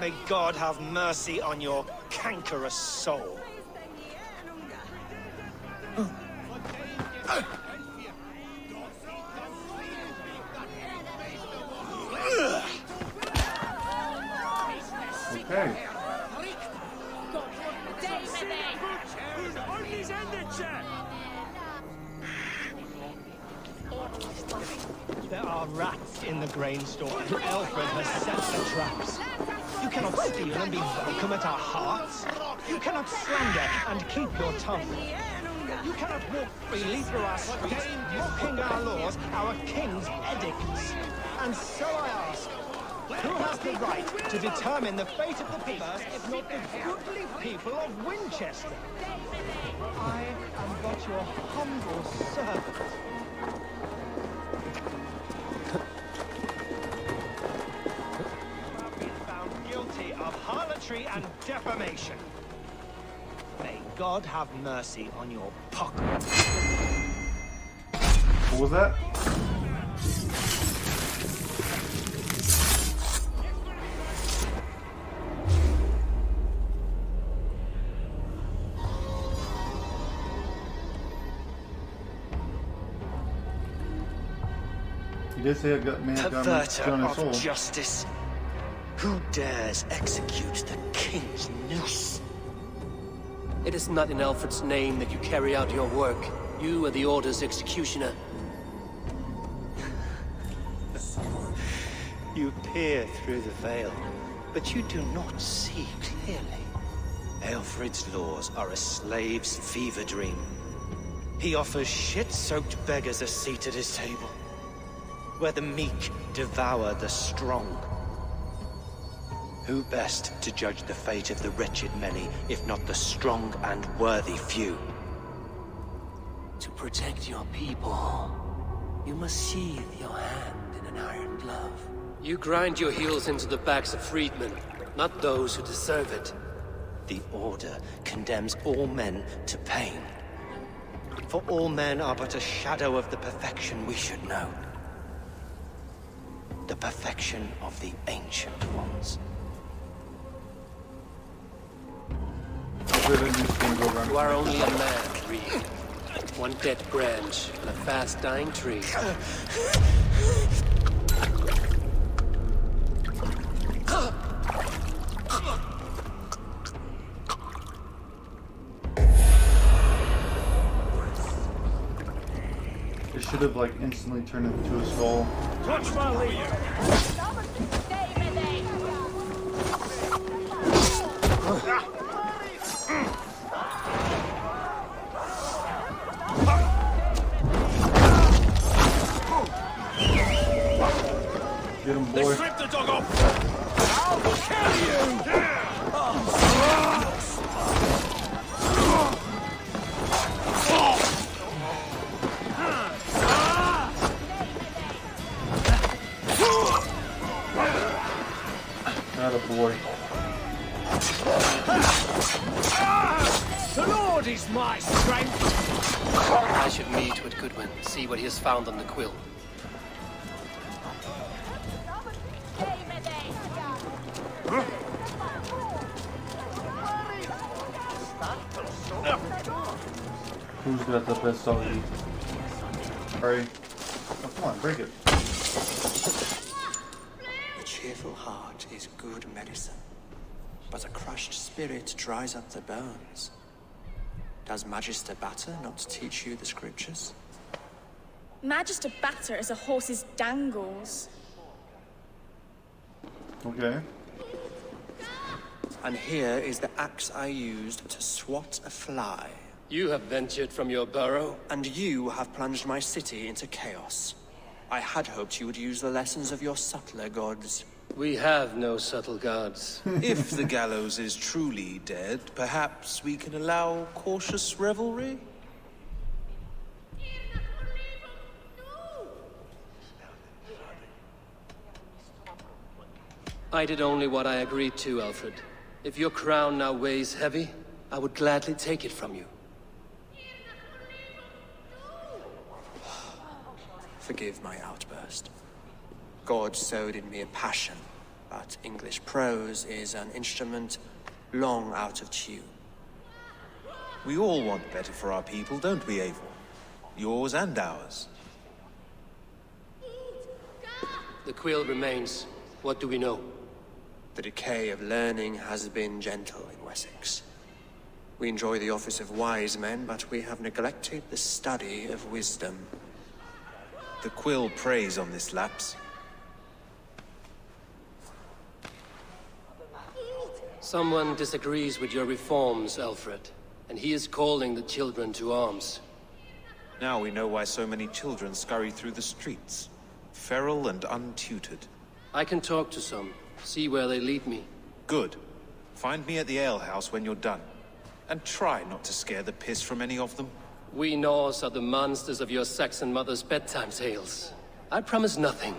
May God have mercy on your cankerous soul. Okay. There are rats in the grain store, and Alfred has set the traps. You cannot steal and be welcome at our hearts. You cannot slander and keep your tongue. You cannot walk freely through our streets, mocking our laws, our king's edicts. And so I ask, who has the right to determine the fate of the people if not the goodly people of Winchester? I am but your humble servant. Guilty of harlotry and defamation. May God have mercy on your pocket. What was that? He did say Perverter on his of soul. justice. Who dares execute the king's noose? It is not in Alfred's name that you carry out your work. You are the Order's executioner. You peer through the veil, but you do not see clearly. Alfred's laws are a slave's fever dream. He offers shit-soaked beggars a seat at his table, where the meek devour the strong. Who best to judge the fate of the wretched many, if not the strong and worthy few? To protect your people, you must sheathe your hand in an iron glove. You grind your heels into the backs of freedmen, not those who deserve it. The Order condemns all men to pain. For all men are but a shadow of the perfection we should know. The perfection of the Ancient Ones. You are only a man, Reed. One dead branch on a fast-dying tree. It should have like instantly turned into a skull. Touch my lead! Get him, boy. Let's rip the dog off! I'll kill you! Attaboy. The Lord is my strength! I should meet with Goodwin, see what he has found on the quill. Who's got the best doggy? Alright. Oh, come on, break it. A cheerful heart is good medicine, but a crushed spirit dries up the bones. Does Magister Batter not teach you the scriptures? Magister Batter is a horse's dangles. Okay. And here is the axe I used to swat a fly. You have ventured from your burrow? And you have plunged my city into chaos. I had hoped you would use the lessons of your subtler gods. We have no subtle gods. If the gallows is truly dead, perhaps we can allow cautious revelry? I did only what I agreed to, Alfred. If your crown now weighs heavy, I would gladly take it from you. Forgive my outburst. God sowed in me a passion, but English prose is an instrument long out of tune. We all want better for our people, don't we, Eivor? Yours and ours. The quill remains. What do we know? The decay of learning has been gentle in Wessex. We enjoy the office of wise men, but we have neglected the study of wisdom. The quill preys on this lapse. Someone disagrees with your reforms, Alfred, and he is calling the children to arms. Now we know why so many children scurry through the streets, feral and untutored. I can talk to some, see where they lead me. Good. Find me at the alehouse when you're done. And try not to scare the piss from any of them. We Norse are the monsters of your Saxon mother's bedtime tales. I promise nothing.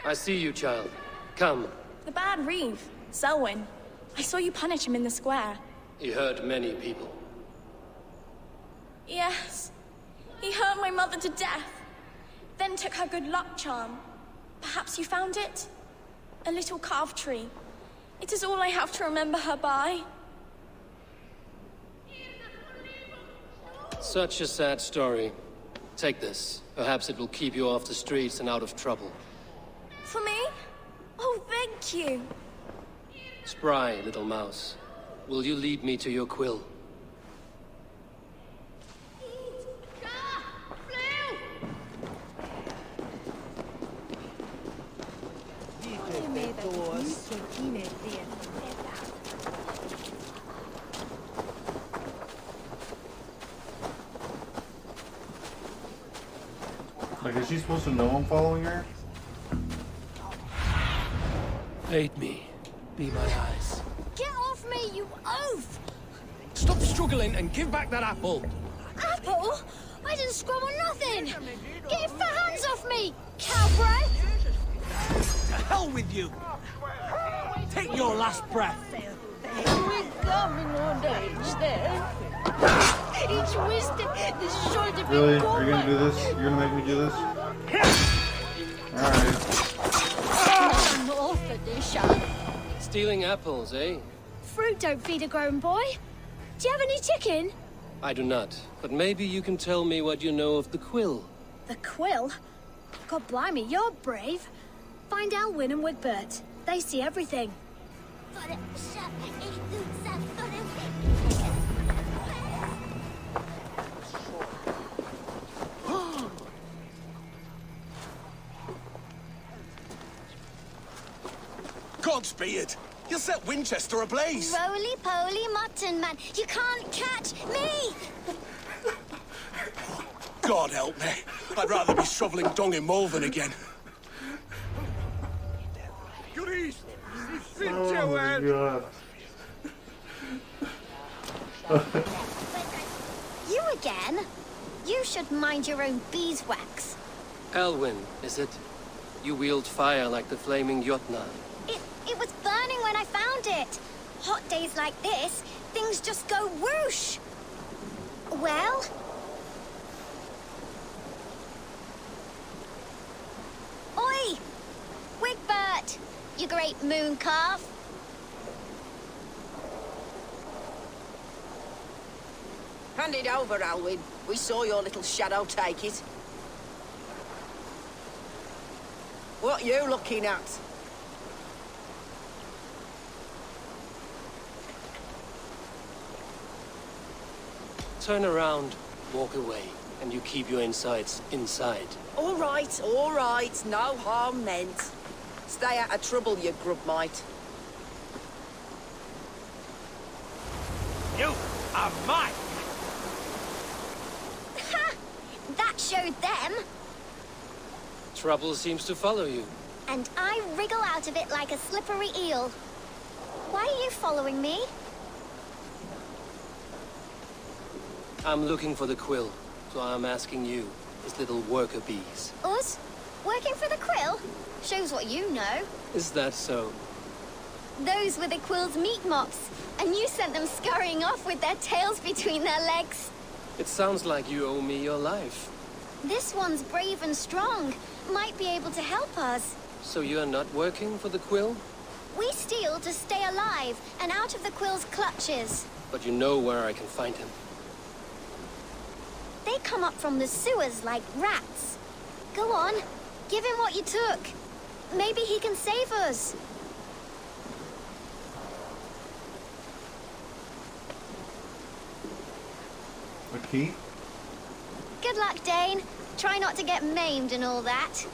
I see you, child. Come. The bad Reeve, Selwyn. I saw you punish him in the square. He hurt many people. Yes. He hurt my mother to death. Then took her good luck charm. Perhaps you found it? A little carved tree. It is all I have to remember her by. Such a sad story. Take this. Perhaps it will keep you off the streets and out of trouble. For me? Oh, thank you. Spry, little mouse. Will you lead me to your quill? Like, is she supposed to know I'm following her? Aid me. Be my eyes. Get off me, you oaf! Stop struggling and give back that apple. Apple? I didn't scrub on nothing! Get your fat hands off me, cowboy! To hell with you! Take your last breath. Really? Are you gonna do this? You're gonna make me do this? Alright. Stealing apples, eh? Fruit don't feed a grown boy. Do you have any chicken? I do not, but maybe you can tell me what you know of the quill. The quill? God blimey, you're brave. Find Alwyn and Wigbert. They see everything. Godspeed! You'll set Winchester ablaze. Roly-poly mutton man, you can't catch me! God help me. I'd rather be shoveling dung in Malvern again. Oh my god. You again? You should mind your own beeswax. Elwyn, is it? You wield fire like the flaming Jotnar. It was burning when I found it. Hot days like this, things just go whoosh. Well? Oi! Wigbert! You great moon calf. Hand it over, Alwyn. We saw your little shadow take it. What you looking at? Turn around, walk away, and you keep your insides inside. All right, no harm meant. Stay out of trouble, you grub mite. You are mine! Ha! That showed them. Trouble seems to follow you. And I wriggle out of it like a slippery eel. Why are you following me? I'm looking for the quill, so I'm asking you, as little worker bees. Us? Working for the quill? Shows what you know. Is that so? Those were the quill's meat mops, and you sent them scurrying off with their tails between their legs. It sounds like you owe me your life. This one's brave and strong. Might be able to help us. So you're not working for the quill? We steal to stay alive and out of the quill's clutches. But you know where I can find him. They come up from the sewers like rats. Go on, give him what you took. Maybe he can save us. A key? Good luck, Dane. Try not to get maimed and all that.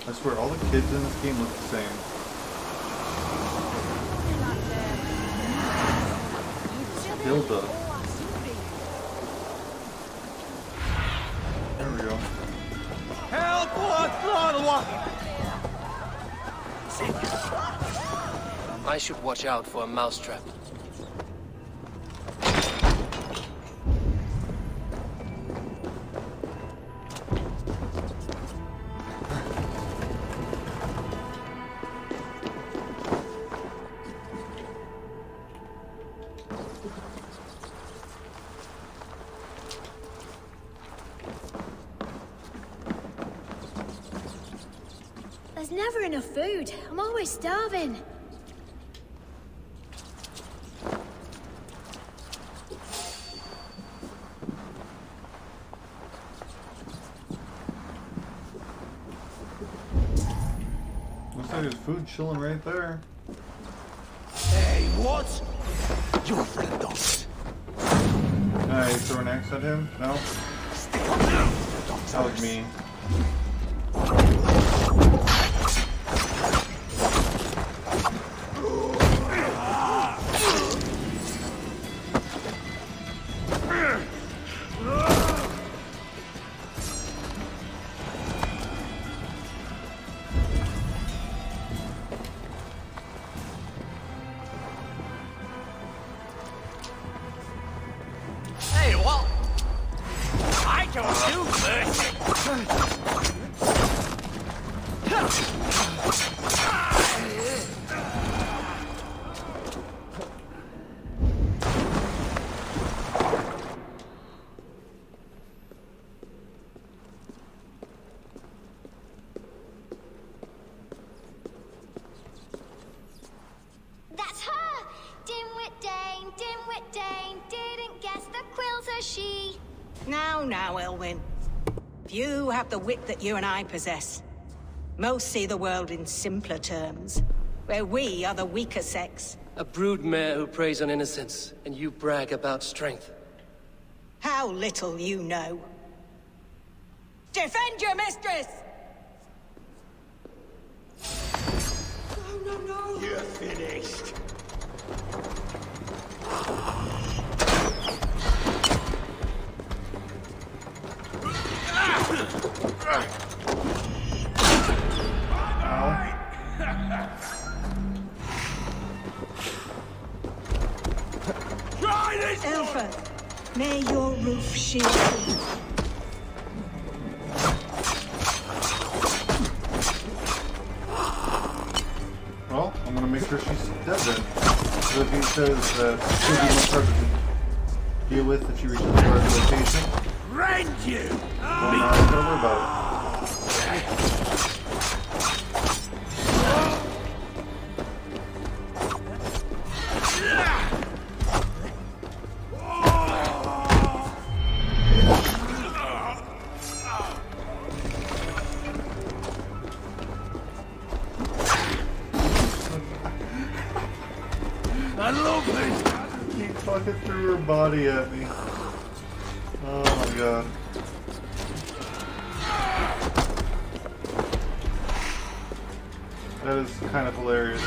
I swear, all the kids in this game look the same. Hilda. There we go. Help! I should watch out for a mousetrap. There's never enough food. I'm always starving. Looks like there's food chilling right there. Hey, what? You friend us. Hey, throw an axe at him? No? That was me. Hey, what? I don't do this. That's her! Dimwit Dane, didn't guess the quill's a she. Now, Elwyn. Few have the wit that you and I possess. Most see the world in simpler terms, where we are the weaker sex. A broodmare who preys on innocence, and you brag about strength. How little you know. Defend your mistress! No. Yes. finished. Alpha, may your roof shield you. Well, I'm gonna make sure she's dead then. So if he says that she'll be much harder to deal with if she reaches the target location, Rend you! I'm not gonna worry about it. I love it! She fucking threw her body at me. Oh my god. That is kind of hilarious.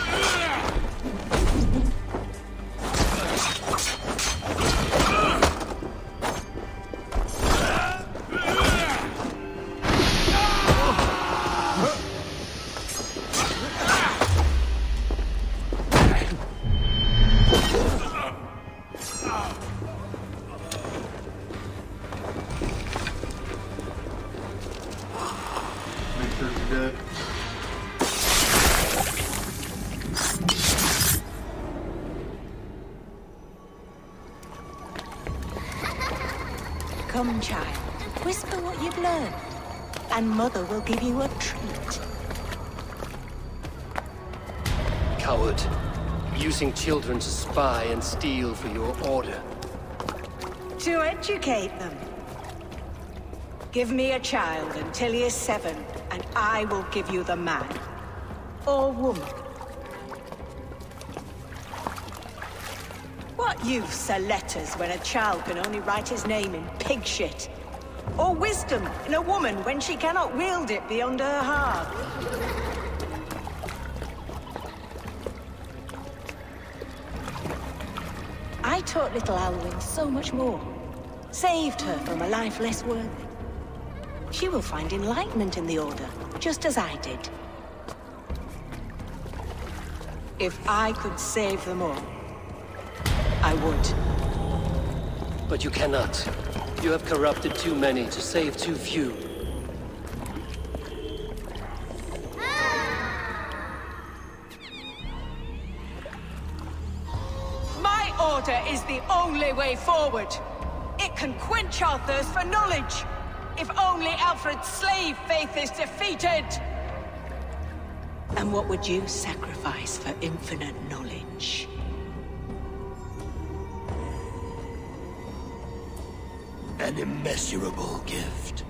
Make sure she's dead. Come, child, whisper what you've learned, and Mother will give you a treat. Coward. Using children to spy and steal for your order. To educate them. Give me a child until he is 7, and I will give you the man. Or woman. What use are letters when a child can only write his name in pig shit? Or wisdom in a woman when she cannot wield it beyond her heart? I taught little Alwyn so much more. Saved her from a life less worthy. She will find enlightenment in the Order, just as I did. If I could save them all, I would. But you cannot. You have corrupted too many to save too few. My Order is the only way forward. It can quench our thirst for knowledge. If only Alfred's slave faith is defeated! And what would you sacrifice for infinite knowledge? An immeasurable gift.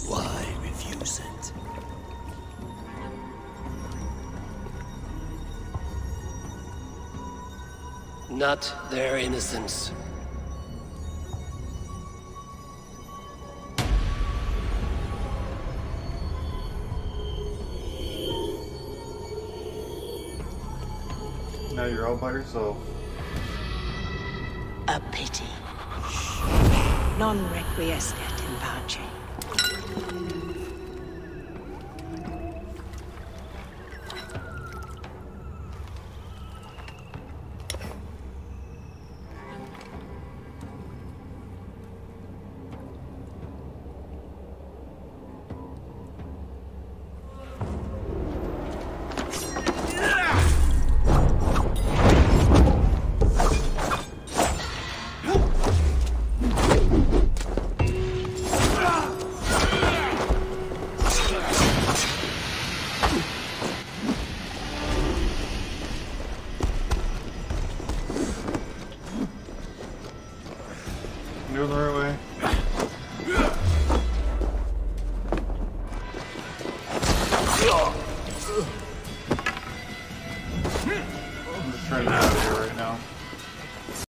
Why refuse it? Not their innocence. Now you're all by yourself. A pity. Non requiescat in pace. You're the right way. I'm just trying to get out of here right now.